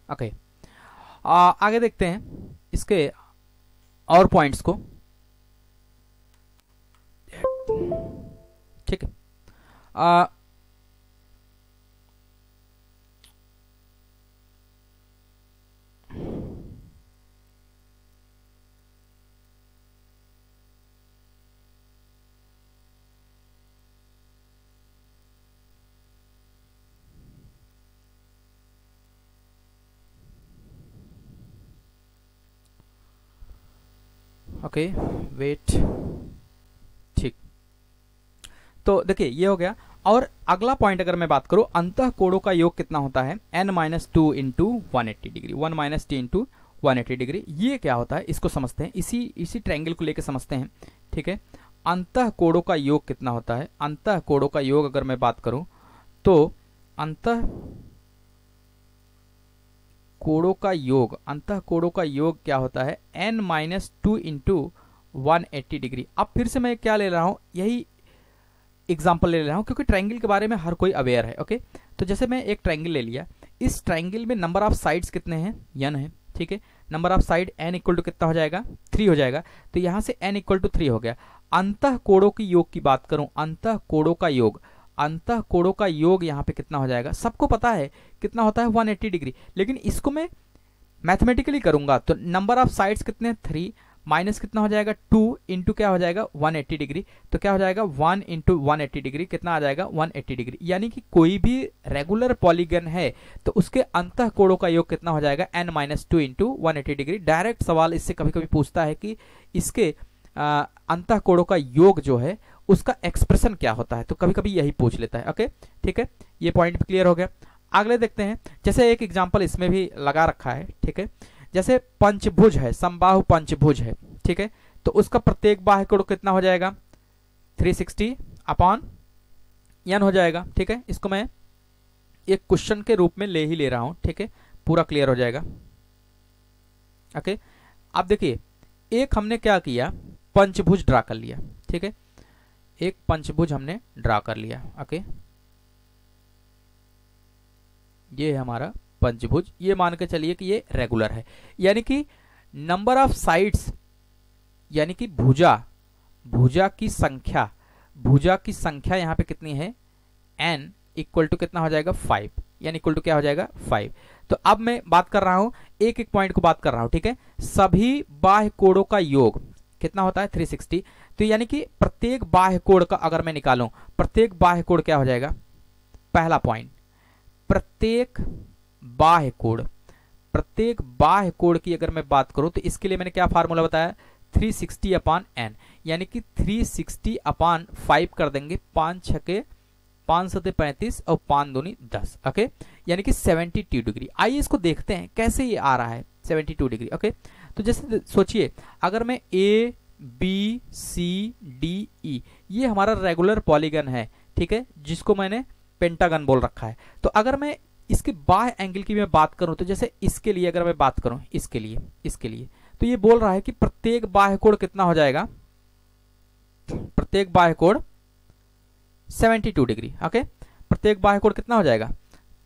ओके, आगे देखते हैं इसके और पॉइंट्स को, ठीक है। ओके वेट, ठीक। तो देखिए ये हो गया। और अगला पॉइंट अगर मैं बात करूं, अंतः कोणों का योग कितना होता है n-2 into 180 degree, 1 minus T into 180 degree. ये क्या होता है इसको समझते हैं, इसी ट्रायंगल को लेकर समझते हैं, ठीक है। अंतः कोणों का योग कितना होता है, अंतः कोणों का योग अगर मैं बात करूं तो अंतः कोणों का योग, अंतः कोणों का योग क्या होता है n-2 इंटू 180 डिग्री। अब फिर से मैं क्या ले रहा हूं, यही एग्जाम्पल ले रहा हूं क्योंकि ट्रायंगल के बारे में हर कोई अवेयर है। ओके, तो जैसे मैं एक ट्रायंगल ले लिया, इस ट्रायंगल में नंबर ऑफ साइड्स कितने हैं n है, ठीक है। Number of side n equal to कितना हो जाएगा 3 हो जाएगा, तो यहां से n इक्वल टू 3 हो गया। अंतः कोणों की योग की बात करूं, अंतः कोणों का योग, अंतः कोणों का योग यहाँ पे कितना हो जाएगा, सबको पता है कितना होता है 180 डिग्री, लेकिन इसको मैं मैथमेटिकली करूंगा तो नंबर ऑफ साइड्स कितने 3 माइनस कितना हो जाएगा 2 इंटू क्या हो जाएगा 180 डिग्री, तो क्या हो जाएगा 1 इंटू 180 डिग्री कितना आ जाएगा 180 डिग्री। यानी कि कोई भी रेगुलर पॉलीगन है तो उसके अंतः कोणों का योग कितना हो जाएगा n-2 इंटू 180 डिग्री। डायरेक्ट सवाल इससे कभी कभी पूछता है कि इसके अंतः कोणों का योग जो है उसका एक्सप्रेशन क्या होता है, तो कभी कभी यही पूछ लेता है। ओके, ठीक है, ये पॉइंट भी क्लियर हो गया। अगले देखते हैं, जैसे एक एग्जांपल इसमें भी लगा रखा है, ठीक है। जैसे पंचभुज है, समबाहु पंचभुज है, ठीक है, तो उसका प्रत्येक बाह्य कोण कितना हो जाएगा 360 अपॉन n हो जाएगा, ठीक है। इसको मैं एक क्वेश्चन के रूप में ले रहा हूं, ठीक है, पूरा क्लियर हो जाएगा। ओके, अब देखिए एक हमने क्या किया पंचभुज ड्रा कर लिया, ठीक है, एक पंचभुज हमने ड्रा कर लिया। ओके, ये है हमारा पंचभुज, ये मान के चलिए कि ये रेगुलर है, यानी कि नंबर ऑफ साइड्स, यानी कि भुजा की संख्या यहाँ पे कितनी है n इक्वल टू कितना हो जाएगा 5, यानी इक्वल टू क्या हो जाएगा 5। तो अब मैं बात कर रहा हूं एक एक पॉइंट को बात कर रहा हूं, ठीक है। सभी बाह्य कोणों का योग कितना होता है 360, तो यानी कि प्रत्येक बाह्य कोण का अगर मैं निकालूं, प्रत्येक बाह्य कोण क्या हो जाएगा, पहला पॉइंट प्रत्येक बाह्य कोण की अगर मैं बात करूं तो इसके लिए मैंने क्या फार्मूला बताया 360 अपॉन n, यानी कि 360 अपॉन 5 कर देंगे, 5 छके 5 सते 35 और 5 दूनी 10। ओके, यानी कि 72 डिग्री। आइए इसको देखते हैं कैसे ये आ रहा है 72 डिग्री। ओके, तो जैसे सोचिए अगर मैं A B C D E, ये हमारा रेगुलर पॉलीगन है, ठीक है, जिसको मैंने पेंटागन बोल रखा है। तो अगर मैं इसके बाह्य एंगल की मैं बात करूं, तो जैसे इसके लिए अगर मैं बात करूं, इसके लिए तो ये बोल रहा है कि प्रत्येक बाह्य कोण कितना हो जाएगा, प्रत्येक बाह्य कोण 72 डिग्री। ओके, प्रत्येक बाह्य कोण कितना हो जाएगा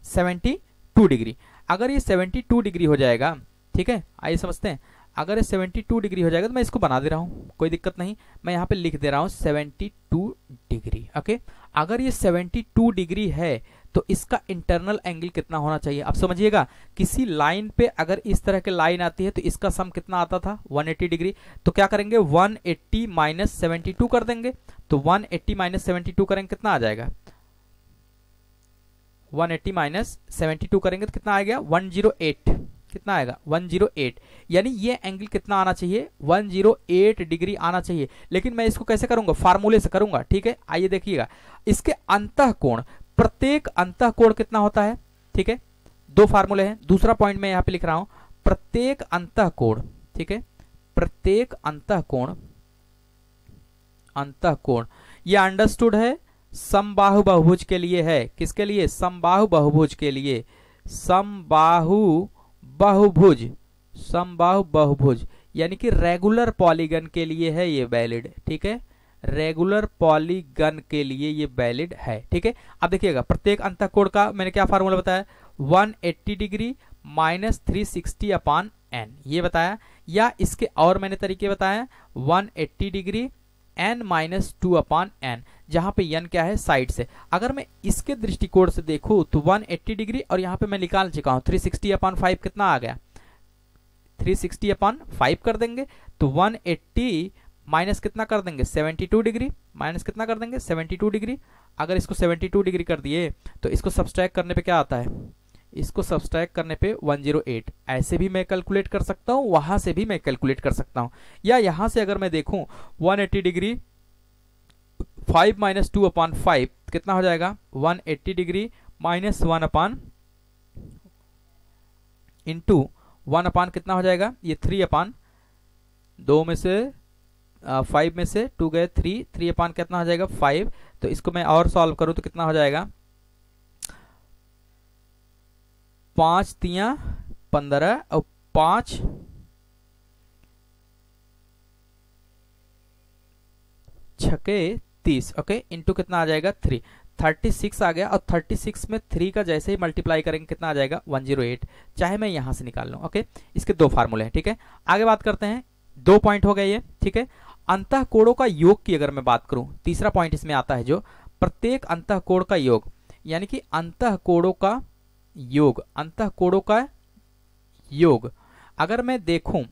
72 डिग्री। अगर ये 72 डिग्री हो जाएगा, ठीक है, आइए समझते हैं। अगर ये 72 डिग्री हो जाएगा तो मैं इसको बना दे रहा हूं, कोई दिक्कत नहीं, मैं यहां पे लिख दे रहा हूं 72 डिग्री। ओके, अगर ये 72 डिग्री है तो इसका इंटरनल एंगल कितना होना चाहिए। अब समझिएगा, किसी लाइन पे अगर इस तरह की लाइन आती है तो इसका सम कितना आता था 180 डिग्री। तो क्या करेंगे 180 माइनस 72 कर देंगे। तो 180 माइनस 72 करेंगे कितना आ जाएगा, 180 माइनस 72 करेंगे तो कितना आएगा 108, कितना आएगा 108। यानी ये एंगल कितना आना चाहिए 108 डिग्री आना चाहिए। लेकिन मैं इसको कैसे करूंगा, फार्मूले से करूंगा, ठीक है। आइए देखिएगा, इसके अंतःकोण, प्रत्येक अंतःकोण कितना होता है, ठीक है, दो फार्मूले हैं। दूसरा पॉइंट मैं यहां पे लिख रहा हूं, प्रत्येक अंतःकोण, ठीक है, प्रत्येक अंतःकोण, ये अंडरस्टूड है, समबाहु बहुभुज के लिए है। किसके लिए, समबाहु बहुभुज के लिए, समबाहु बहुभुज यानी कि रेगुलर पॉलीगन के लिए है ये वैलिड, ठीक है, रेगुलर पॉलीगन के लिए ये वैलिड है, ठीक है। अब देखिएगा, प्रत्येक अंतःकोण का मैंने क्या फार्मूला बताया, 180 डिग्री माइनस 360 अपॉन एन, ये बताया। या इसके और मैंने तरीके बताया, 180 degree n minus 2 upon n, जहां पे n क्या है साइड से। अगर मैं इसके दृष्टिकोण से देखूं तो 180 डिग्री और यहां पे मैं निकाल चुका हूं 360 अपॉन 5 कितना आ गया, 360 अपॉन 5 कर देंगे। तो 180 माइनस कितना कर देंगे 72 डिग्री, माइनस कितना कर देंगे 72 डिग्री। अगर इसको 72 डिग्री कर दिए तो इसको सब्सट्रैक्ट करने पे क्या आता है, इसको सब्सट्रैक्ट करने पे 108। ऐसे भी मैं कैलकुलेट कर सकता हूं, वहां से भी मैं कैलकुलेट कर सकता हूं। या यहां से अगर मैं देखूं 180 डिग्री 5 माइनस 2 अपॉन 5 कितना हो जाएगा, 180 degree minus 1 upon into 1 upon कितना हो जाएगा, ये 3 अपॉन 2 में से 5 में से 2 गए 3 अपॉन कितना हो जाएगा 5। तो इसको मैं और सॉल्व करूं तो कितना हो जाएगा, 5 तिया 15 और 5 छके 30। ओके, इंटू कितना आ जाएगा 3, 36 आ गया। और 36 में 3 का जैसे ही मल्टीप्लाई करेंगे कितना आ जाएगा 108, चाहे मैं यहां से निकाल लूं। ओके, इसके दो फार्मूले हैं, ठीक है। आगे बात करते हैं, 2 पॉइंट हो गए ये, ठीक है। अंतःकोणों का योग की अगर मैं बात करूं, तीसरा पॉइंट इसमें आता है जो प्रत्येक अंतःकोण का योग, यानी कि अंतःकोणों का योग, अंतःकोणों का योग अगर मैं देखूं,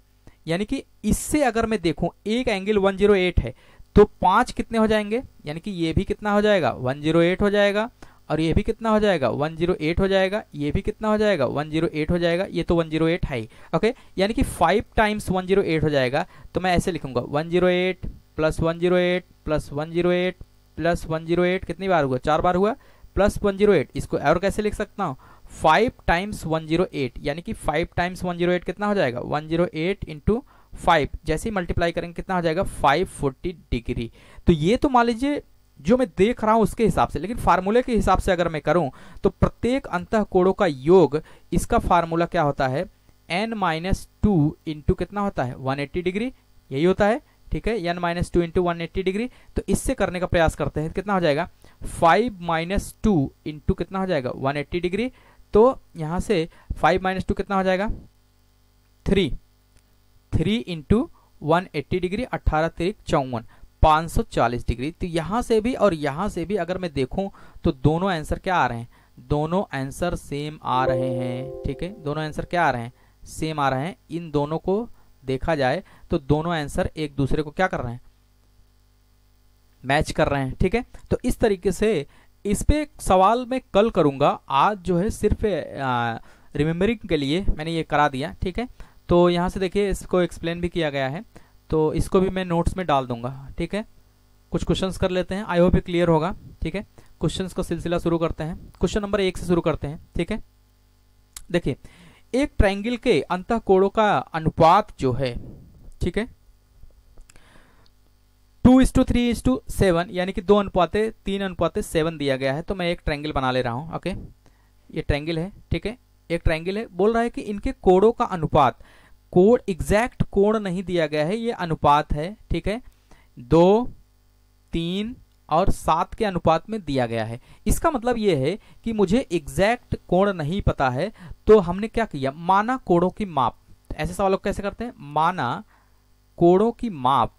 यानी कि इससे अगर मैं देखूं एक एंगल 108 है तो 5 कितने हो जाएंगे, यानी कि ये भी कितना हो जाएगा 108 हो जाएगा, और ये भी कितना हो जाएगा 108 हो जाएगा, ये भी कितना हो जाएगा 108 हो जाएगा, ये तो 108 है ही। ओके, यानी कि 5 टाइम्स 108 हो जाएगा। तो मैं ऐसे लिखूंगा 108 प्लस 108 प्लस 108 प्लस 108, कितनी बार हुआ, 4 बार हुआ, प्लस 108। इसको और कैसे लिख सकता हूं, 5 टाइम्स 108, यानी कि 5 टाइम्स 108 कितना हो जाएगा 108 इंटू 5, जैसे ही मल्टीप्लाई करेंगे कितना हो जाएगा 540 डिग्री। तो ये तो मान लीजिए जो मैं देख रहा हूं उसके हिसाब से, लेकिन फार्मूले के हिसाब से अगर मैं करूं तो प्रत्येक अंतःकोणों का योग, इसका फार्मूला क्या होता है, n माइनस 2 इंटू कितना होता है 180 डिग्री, यही होता है, ठीक है, n माइनस 2 इंटू 180 डिग्री। तो इससे करने का प्रयास करते हैं, कितना हो जाएगा 5 माइनस 2 इंटू कितना हो जाएगा 180 डिग्री। तो यहां से 5 माइनस 2 कितना हो जाएगा 3 इंटू 180 डिग्री, 18 3 54, 540 डिग्री। तो यहां से भी और यहां से भी अगर मैं देखूं तो दोनों आंसर क्या आ रहे हैं, दोनों आंसर सेम आ रहे हैं, ठीक है, दोनों आंसर क्या आ रहे हैं, सेम आ रहे हैं। इन दोनों को देखा जाए तो दोनों आंसर एक दूसरे को क्या कर रहे हैं, मैच कर रहे हैं, ठीक है। तो इस तरीके से इस पे सवाल मैं कल करूंगा, आज जो है सिर्फ रिमेम्बरिंग के लिए मैंने ये करा दिया, ठीक है। तो यहाँ से देखिए इसको एक्सप्लेन भी किया गया है, तो इसको भी मैं नोट्स में डाल दूंगा, ठीक है। कुछ क्वेश्चंस कर लेते हैं, आई होप ये क्लियर होगा, ठीक है। क्वेश्चंस का सिलसिला शुरू करते हैं। क्वेश्चन नंबर 1 से शुरू करते हैं, ठीक है। देखिए, एक ट्रायंगल के अंतःकोणों का अनुपात जो है, ठीक है, 2:3:7 यानी कि 2:3:7 दिया गया है। तो मैं एक ट्रायंगल बना ले रहा हूं। ओके, ये ट्रायंगल है, ठीक है, एक ट्रायंगल है। बोल रहा है कि इनके कोणों का अनुपात, कोण एग्जैक्ट कोण नहीं दिया गया है, ये अनुपात है, ठीक है, 2, 3 और 7 के अनुपात में दिया गया है। इसका मतलब ये है कि मुझे एग्जैक्ट कोण नहीं पता है, तो हमने क्या किया, माना कोणों की माप। ऐसे सवालों को कैसे करते हैं, माना कोणों की माप।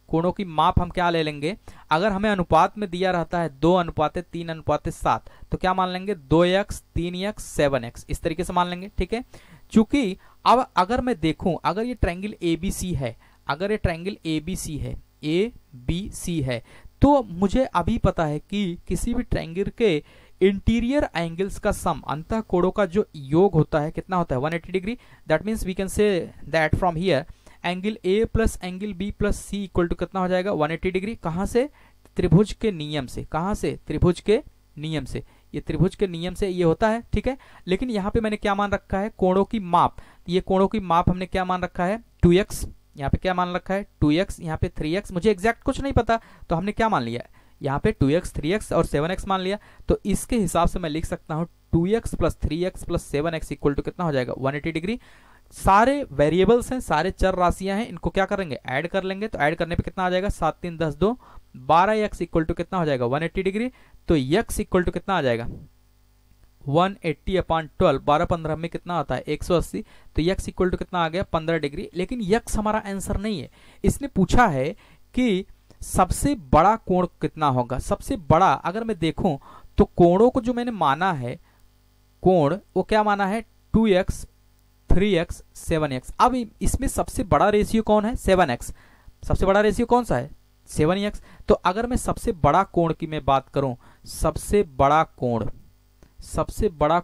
कोणों की माप हम क्या ले लेंगे, अगर हमें अनुपात में दिया रहता है 2:3:7 तो क्या मान लेंगे, 2x, 3x, 7x, इस तरीके से मान लेंगे, ठीक है। चूंकि अब अगर मैं देखूं, अगर ये ट्रायंगल ABC है, अगर ये ट्रायंगल ABC है, ABC है, तो मुझे अभी पता है कि किसी भी ट्रायंगल के इंटीरियर एंगल्स का सम, अंतः कोणों का जो योग होता है, कितना होता है, 180 degree. That means we can say that from here angle A plus angle B plus C equal to कितना हो जाएगा, 180 डिग्री। कहां से, त्रिभुज के नियम से। कहां से, त्रिभुज के नियम से। ये त्रिभुज के नियम से ये होता है, ठीक है। लेकिन यहाँ पे मैंने क्या मान रखा है, कोणों की माप। ये कोणों की माप हमने क्या मान रखा है, 2x। यहाँ पे क्या मान रखा है, 2x, यहाँ पे 3x। मुझे एग्जैक्ट कुछ नहीं पता, तो हमने क्या मान लिया, यहाँ पे 2x, 3x और 7x मान लिया। तो इसके हिसाब से मैं लिख सकता हूँ 2x plus 3x plus 7x equal to कितना हो जाएगा, 180 डिग्री। सारे वेरिएबल्स हैं, सारे चर राशियां हैं, इनको क्या करेंगे, ऐड कर लेंगे। तो ऐड करने पे कितना आ जाएगा, 7 3 10 2 12x इक्वल टू कितना हो जाएगा, 180 डिग्री। तो x इक्वल टू कितना आ जाएगा, 180/12, 12-15 में कितना आता है, 180। तो x इक्वल टू कितना आ गया, 15 डिग्री। लेकिन x हमारा आंसर नहीं है, इसने पूछा है कि सबसे बड़ा कोण कितना होगा। सबसे बड़ा अगर मैं देखूं तो कोणों को जो मैंने माना है, कोण वो क्या माना है, 2x, 3x, 7x। अब इसमें सबसे बड़ा रेशियो कौन है, 7x। सबसे बड़ा रेशियो कौन सा है, 7x। तो अगर मैं सबसे बड़ा कोण की मैं बात करूं, सबसे बड़ा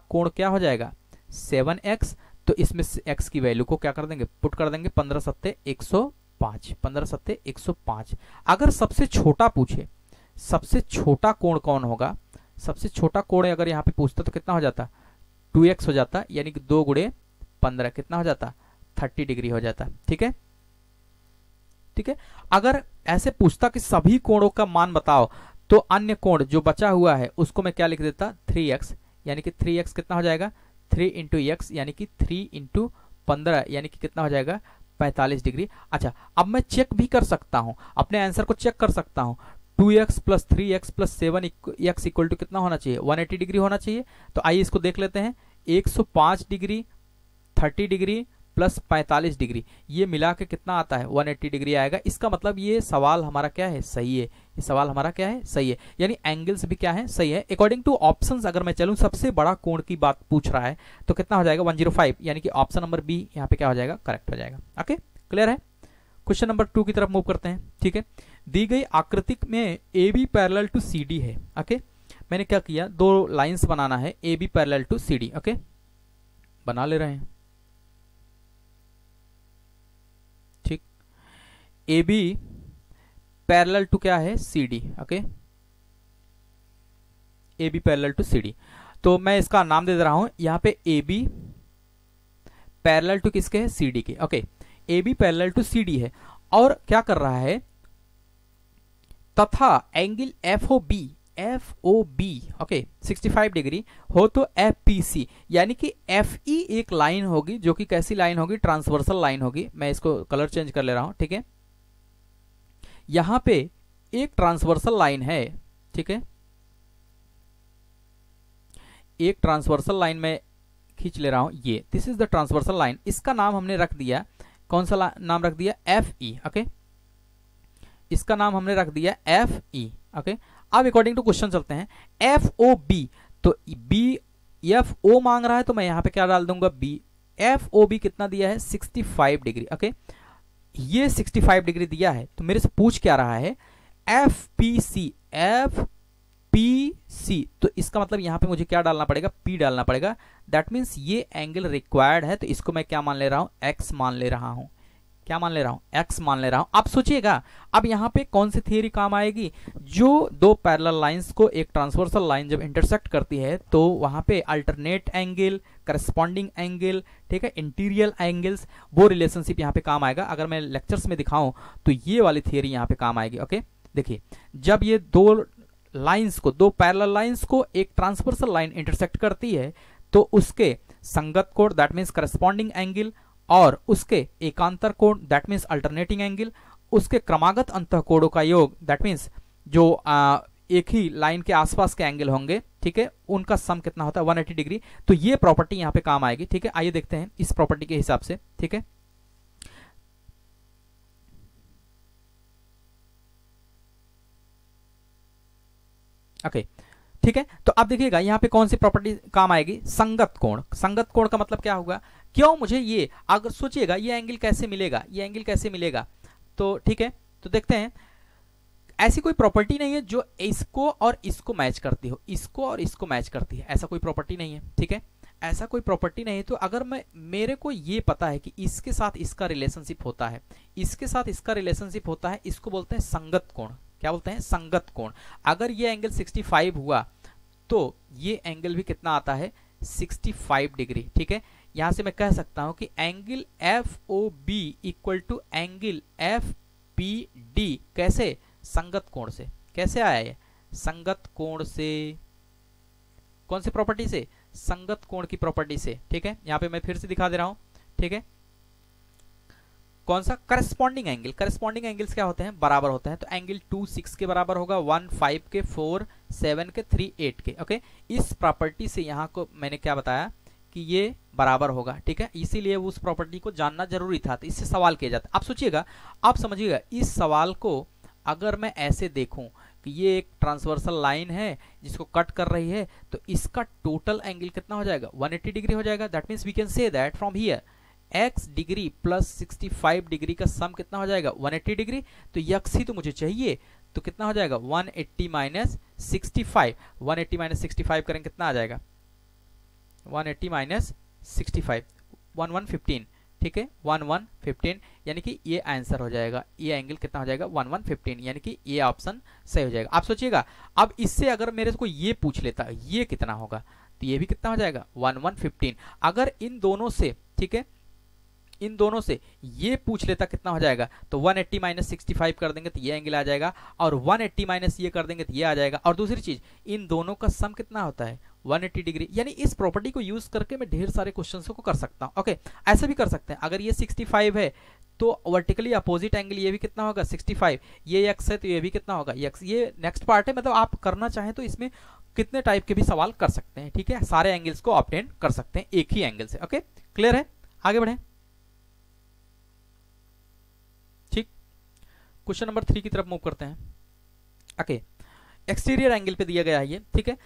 कोण क्या हो जाएगा, 7x। तो इसमें x की वैल्यू को क्या कर देंगे, पुट कर देंगे, 15×7 105, 15×7 105। अगर सबसे छोटा पूछे, सबसे छोटा कोण कौन होगा, सबसे छोटा कोण अगर यहाँ पे पूछता तो कितना हो जाता, 2x हो जाता, यानी कि 2 × 15 कितना हो जाता, 30 डिग्री हो जाता, ठीक है, ठीक है। अगर ऐसे पूछता कि सभी कोणों का मान बताओ, तो अन्य कोण जो बचा हुआ है उसको मैं क्या लिख देता, 3x, यानी कि 3x कितना हो जाएगा, 3 × x यानी कि 3 × 15 यानी कि कितना हो जाएगा, 45 डिग्री। अच्छा, अब मैं चेक भी कर सकता हूं, अपने आंसर को चेक कर सकता हूं। 2x plus 3x plus 7x equal to कितना होना चाहिए, 180 डिग्री होना चाहिए। तो आइए इसको देख लेते हैं, 105 डिग्री, 30 डिग्री प्लस 45 डिग्री, ये मिला के कितना आता है, 180 डिग्री आएगा। इसका मतलब ये सवाल हमारा क्या है, सही है। ये सवाल हमारा क्या है, सही है, यानी एंगल्स भी क्या है, सही है। अकॉर्डिंग टू ऑप्शंस अगर मैं चलूं, सबसे बड़ा कोण की बात पूछ रहा है, तो कितना हो जाएगा, 105, यानी कि ऑप्शन नंबर बी यहाँ पे क्या हो जाएगा, करेक्ट हो जाएगा। ओके, क्लियर है। क्वेश्चन नंबर 2 की तरफ मूव करते हैं, ठीक है। दी गई आकृति में AB पैरेलल टू CD है। ओके, मैंने क्या किया, 2 लाइंस बनाना है, AB parallel to CD। Okay, बना ले रहे हैं, ठीक। AB पैरेलल टू क्या है, CD। Okay, AB parallel to CD। तो मैं इसका नाम दे रहा हूं यहां पे, AB पैरेलल टू किसके है, CD के। Okay, AB parallel to CD है और क्या कर रहा है, तथा एंगल FOB, ओके, 65 डिग्री हो तो FPC, यानी कि FE एक लाइन होगी जो कि कैसी लाइन होगी, ट्रांसवर्सल लाइन होगी। मैं इसको कलर चेंज कर ले रहा हूं, ठीक है। यहां पे एक ट्रांसवर्सल लाइन है, ठीक है, एक ट्रांसवर्सल लाइन में खींच ले रहा हूं, ये this is the transversal line. इसका नाम हमने रख दिया, कौन सा नाम रख दिया, FE। ओके, इसका नाम हमने रख दिया FE। ओके, अब अकॉर्डिंग टू क्वेश्चन चलते हैं, FOB, तो BFO मांग रहा है, तो मैं यहां पे क्या डाल दूंगा, B। FOB कितना दिया है, 65 डिग्री। ओके, ये 65 डिग्री दिया है, तो मेरे से पूछ क्या रहा है, FPC, FPC। तो इसका मतलब यहां पे मुझे क्या डालना पड़ेगा, P डालना पड़ेगा। दैट मीन्स ये एंगल रिक्वायर्ड है, तो इसको मैं क्या मान ले रहा हूं, X मान ले रहा हूं। क्या मान ले रहा हूं, x मान ले रहा हूं। अब सोचिएगा, अब यहां पे कौन सी थियरी काम आएगी, जो दो पैरेलल लाइंस को एक ट्रांसवर्सल लाइन जब इंटरसेक्ट करती है तो वहां पे अल्टरनेट एंगल, करस्पॉन्डिंग एंगल, ठीक है, इंटीरियर एंगल्स, वो रिलेशनशिप यहां पे काम आएगा। अगर मैं लेक्चर्स में दिखाऊं तो ये वाली थियरी यहां पे काम आएगी। ओके, देखिए, जब ये दो लाइंस को, दो पैरेलल लाइंस को एक ट्रांसवर्सल लाइन इंटरसेक्ट करती है तो उसके संगत कोण दैट मींस करस्पॉन्डिंग एंगल, और उसके एकांतर कोण दैट मींस अल्टरनेटिंग एंगल, उसके क्रमागत अंतःकोणों का योग दैट मींस जो एक ही लाइन के आसपास के एंगल होंगे, ठीक है, उनका सम कितना होता है 180 डिग्री। तो ये प्रॉपर्टी यहां पे काम आएगी। ठीक है, आइए देखते हैं इस प्रॉपर्टी के हिसाब से। ठीक है, ओके, ठीक है, तो अब देखिएगा यहां पे कौन सी प्रॉपर्टी काम आएगी, संगत कोण। संगत कोण का मतलब क्या होगा, क्यों मुझे ये, अगर सोचिएगा ये एंगल कैसे मिलेगा, ये एंगल कैसे मिलेगा, तो ठीक है, तो देखते हैं। ऐसी कोई प्रॉपर्टी नहीं है जो इसको और इसको मैच करती हो, इसको और इसको मैच करती है, ऐसा कोई प्रॉपर्टी नहीं है। ठीक है, ऐसा कोई प्रॉपर्टी नहीं है। तो अगर मेरे को ये पता है कि इसके साथ इसका रिलेशनशिप होता है, इसके साथ इसका रिलेशनशिप होता है, इसको बोलते हैं संगत कोण। क्या बोलते हैं, संगत कोण। अगर ये एंगल 65 हुआ तो ये एंगल भी कितना आता है, 65 डिग्री। ठीक है, यहां से मैं कह सकता हूं कि angle FOB equal to angle FPD कैसे, संगत कोण से। कैसे आया ये, संगत कोण से। कौन सी प्रॉपर्टी से, संगत कोण की प्रॉपर्टी से। ठीक है, यहां पे मैं फिर से दिखा दे रहा हूं। ठीक है, कौन सा, करस्पॉन्डिंग एंगल। करस्पॉन्डिंग एंगल्स क्या होते हैं, बराबर होते हैं। तो एंगल 2 6 के बराबर होगा, 1 5 के, 4 7 के, 3 8 के। ओके, इस प्रॉपर्टी से यहाँ को मैंने क्या बताया कि ये बराबर होगा। ठीक है, इसीलिए उस प्रॉपर्टी को जानना जरूरी था, तो इससे सवाल किया जाता है। आप सोचिएगा, आप समझिएगा, इस सवाल को अगर मैं ऐसे देखूं कि ये एक ट्रांसवर्सल लाइन है जिसको कट कर रही है, तो इसका टोटल एंगल कितना हो जाएगा, 180 डिग्री हो जाएगा। That means we can say that from here x degree plus 65 degree का सम कितना हो जाएगा, 180 डिग्री। तो यक्स ही तो मुझे चाहिए, तो कितना हो जाएगा, 180 माइनस 65। 180 माइनस 65 करेंगे कितना आ जाएगा, 180 माइनस 65, 1115। ठीक है, 1115, यानी कि ये आंसर हो जाएगा, ये एंगल कितना हो जाएगा, 1115, यानी कि ये ऑप्शन सही हो जाएगा। आप सोचिएगा, अब इससे अगर मेरे को ये पूछ लेता ये कितना होगा, तो ये भी कितना हो जाएगा, 1115। अगर इन दोनों से, ठीक है, इन दोनों से ये पूछ लेता कितना हो जाएगा, तो 180 माइनस 65 कर देंगे तो ये एंगल आ जाएगा, और 180 माइनस ये कर देंगे तो ये आ जाएगा। और दूसरी चीज, इन दोनों का सम कितना होता है, 180 डिग्री। यानी इस प्रॉपर्टी को यूज करके मैं ढेर सारे क्वेश्चंस को कर सकता हूं। ओके, ऐसे भी कर सकते हैं, अगर ये 65 है तो वर्टिकली अपोजिट एंगल ये भी कितना होगा, 65। ये एक्स है तो ये भी कितना होगा, एक्स। ये नेक्स्ट पार्ट है, मतलब आप करना चाहें तो इसमें कितने टाइप के भी सवाल कर सकते हैं। ठीक है, सारे एंगल्स को ऑब्टेन कर सकते हैं एक ही एंगल से। ओके, क्लियर है, आगे बढ़े। ठीक, क्वेश्चन नंबर 3 की तरफ मूव करते हैं। ओके, एक्सटीरियर एंगल पे दिया गया है ये। ठीक है,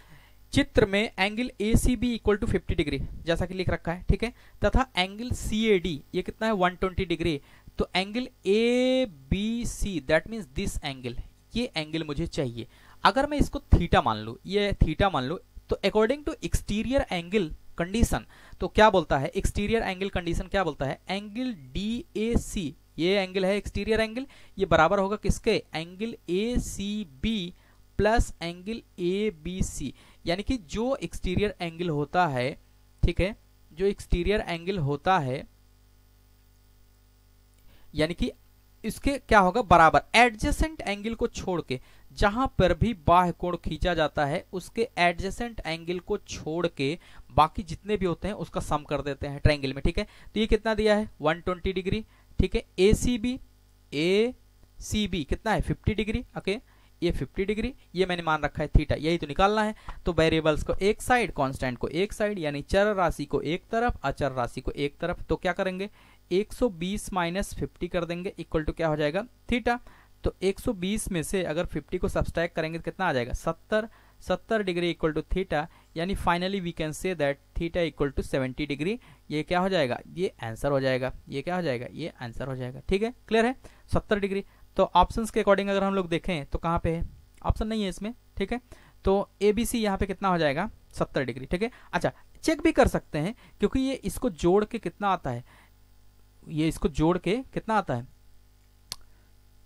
चित्र में angle ACB equal to 50 degree जैसा कि लिख रखा है। ठीक है, तथा एंगल CAD ये कितना है, 120 डिग्री। तो angle ABC that means this angle, ये एंगल मुझे चाहिए। अगर मैं इसको थीटा मान लूं, ये थीटा मान लूं, तो according to exterior angle condition, तो क्या बोलता है, एक्सटीरियर एंगल कंडीशन क्या बोलता है, एंगल DAC, ये एंगल है एक्सटीरियर एंगल, ये बराबर होगा किसके, angle ACB plus angle ABC। यानी कि जो एक्सटीरियर एंगल होता है, ठीक है, जो एक्सटीरियर एंगल होता है, यानी कि इसके क्या होगा, बराबर एडजेसेंट एंगल को छोड़ के, जहां पर भी बाह्य कोण खींचा जाता है उसके एडजेसेंट एंगल को छोड़ के बाकी जितने भी होते हैं उसका सम कर देते हैं ट्रायंगल में। ठीक है, तो ये कितना दिया है, 120 डिग्री। ठीक है, ACB कितना है, 50 डिग्री। ओके, ये 50 डिग्री, ये मैंने मान रखा है थीटा, यही तो निकालना है। तो वेरिएबल्स को एक साइड, कांस्टेंट को एक साइड, यानी चर राशि को एक तरफ, अचर राशि को एक तरफ। तो क्या करेंगे, 120 माइनस 50 कर देंगे, इक्वल टू क्या हो जाएगा, थीटा। तो 120 में से अगर 50 को सब्सट्रैक्ट करेंगे तो कितना आ जाएगा, 70 डिग्री इक्वल टू थीटा। यानी finally we can say that theta equal to 70 degree. ये क्या हो जाएगा, ये आंसर हो जाएगा, ये क्या हो जाएगा, ये आंसर हो जाएगा। ठीक है, क्लियर है, 70 डिग्री। तो ऑप्शंस के अकॉर्डिंग अगर हम लोग देखें तो कहाँ पे है, ऑप्शन नहीं है इसमें। ठीक है, तो ABC यहाँ पे कितना हो जाएगा, 70 डिग्री। ठीक है, अच्छा चेक भी कर सकते हैं क्योंकि ये इसको जोड़ के कितना आता है, ये इसको जोड़ के कितना आता है,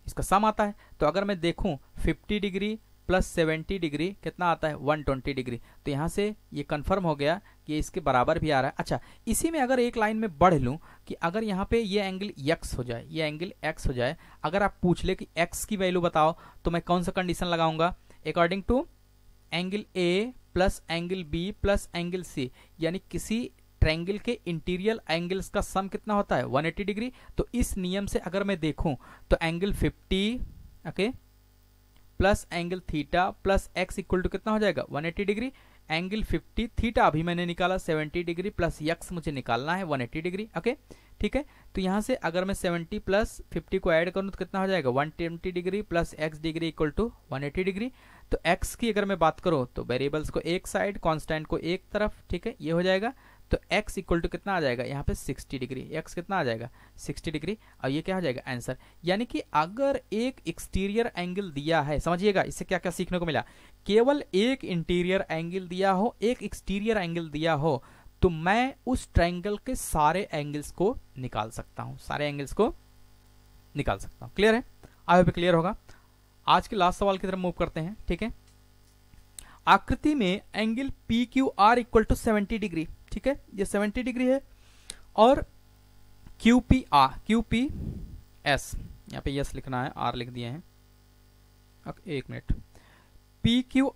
इसका सम आता है। तो अगर मैं देखूं 50 डिग्री प्लस 70 डिग्री कितना आता है 120 डिग्री। तो यहाँ से ये कंफर्म हो गया कि इसके बराबर भी आ रहा है। अच्छा, इसी में अगर एक लाइन में बढ़ लूँ कि अगर यहाँ पे ये एंगल x हो जाए, ये एंगल x हो जाए, अगर आप पूछ ले कि x की वैल्यू बताओ, तो मैं कौन सा कंडीशन लगाऊंगा, according to angle A plus angle B plus angle C, यानी किसी ट्रायंगल के इंटीरियर एंगल्स का सम कितना होता है 180 डिग्री। तो इस नियम से अगर मैं देखूं तो angle 50 okay plus angle theta plus x equal to कितना हो जाएगा 180 डिग्री। एंगल 50 थीटा अभी मैंने निकाला 70 डिग्री प्लस x मुझे निकालना है 180 डिग्री। ओके ठीक है, तो यहाँ से अगर मैं 70 प्लस 50 को ऐड करूँ तो कितना हो जाएगा 120 degree plus x degree equal to 180 degree. तो x की अगर मैं बात करूँ तो वेरिएबल्स को एक साइड, कांस्टेंट को एक तरफ, ठीक है, ये हो जाएगा। तो x इक्वल टू कितना आ जाएगा यहाँ पे 60 डिग्री, x कितना आ जाएगा 60 डिग्री, और ये क्या हो जाएगा आंसर। यानी कि अगर एक एक्सटीरियर एंगल दिया है, समझिएगा इससे क्या क्या सीखने को मिला, केवल एक इंटीरियर एंगल दिया हो, एक एक्सटीरियर एंगल दिया हो, तो मैं उस ट्रायंगल के सारे एंगल्स को निकाल सकता हूं, सारे एंगल्स को निकाल सकता हूं। क्लियर है, आई होप क्लियर होगा। आज के लास्ट सवाल की तरफ मूव करते हैं। ठीक है, आकृति में angle P Q R equal to 70 degree, ठीक है, ये 70 डिग्री है, और क्यू पी एस, यहाँ पे यस लिखना है, आर लिख दिए हैं, एक minute, P Q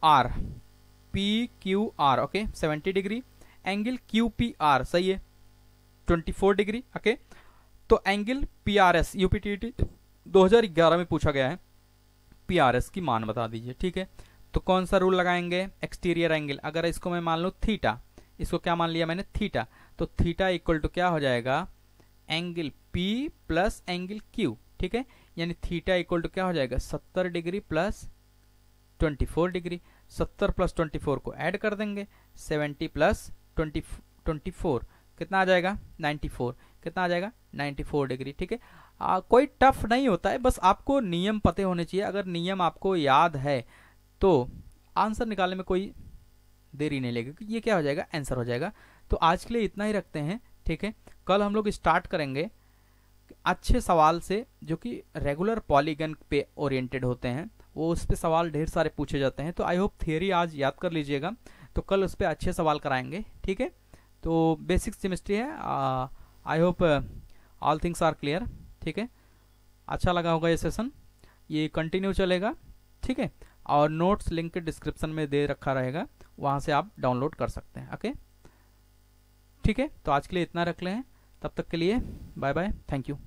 are okay 70 degree, angle Q P R सही है 24 डिग्री। ओके, तो angle P R S UPTT 2011 में पूछा गया है, पी आर एस की मान बता दीजिए। ठीक है, तो कौन सा रूल लगाएंगे, एक्सटीरियर एंगल, अगर इसको मैं मान लूं थीटा, इसको क्या मान लिया मैंने थीटा, तो थीटा इक्वल टू क्या हो जाएगा angle P plus angle Q, ठीक है, यानी थीटा इक्वल टू क्या हो जाएगा 70 डिग्री प्लस 24 डिग्री। 70 प्लस 24 को ऐड कर देंगे, 70 प्लस 24 कितना आ जाएगा 94, कितना आ जाएगा 94 डिग्री। ठीक है, कोई टफ नहीं होता है, बस आपको नियम पते होने चाहिए। अगर नियम आपको याद है तो आंसर निकालने में कोई देरी नहीं लगेगी, ये क्या हो जाएगा आंसर हो जाएगा। तो आज के लिए इतना ही रखते हैं। ठीक है, कल हम लोग स्टार्ट करेंगे अच्छे सवाल से जो कि रेगुलर पॉलीगन पे ओरिएंटेड होते हैं, वो उस पे सवाल ढेर सारे पूछे जाते हैं। तो आई होप थियरी आज याद कर लीजिएगा, तो कल उस पे अच्छे सवाल कराएंगे। ठीक है, तो बेसिक केमिस्ट्री है, I hope all things are clear. ठीक है, अच्छा लगा होगा ये सेशन, ये कंटिन्यू चलेगा। ठीक है, और नोट्स लिंक डिस्क्रिप्शन में दे रखा रहेगा, वहां से आप डाउनलोड कर सकते हैं। ओके ठीक है, तो आज के लिए इतना रख लें, तब तक के लिए बाय बाय, थैंक यू।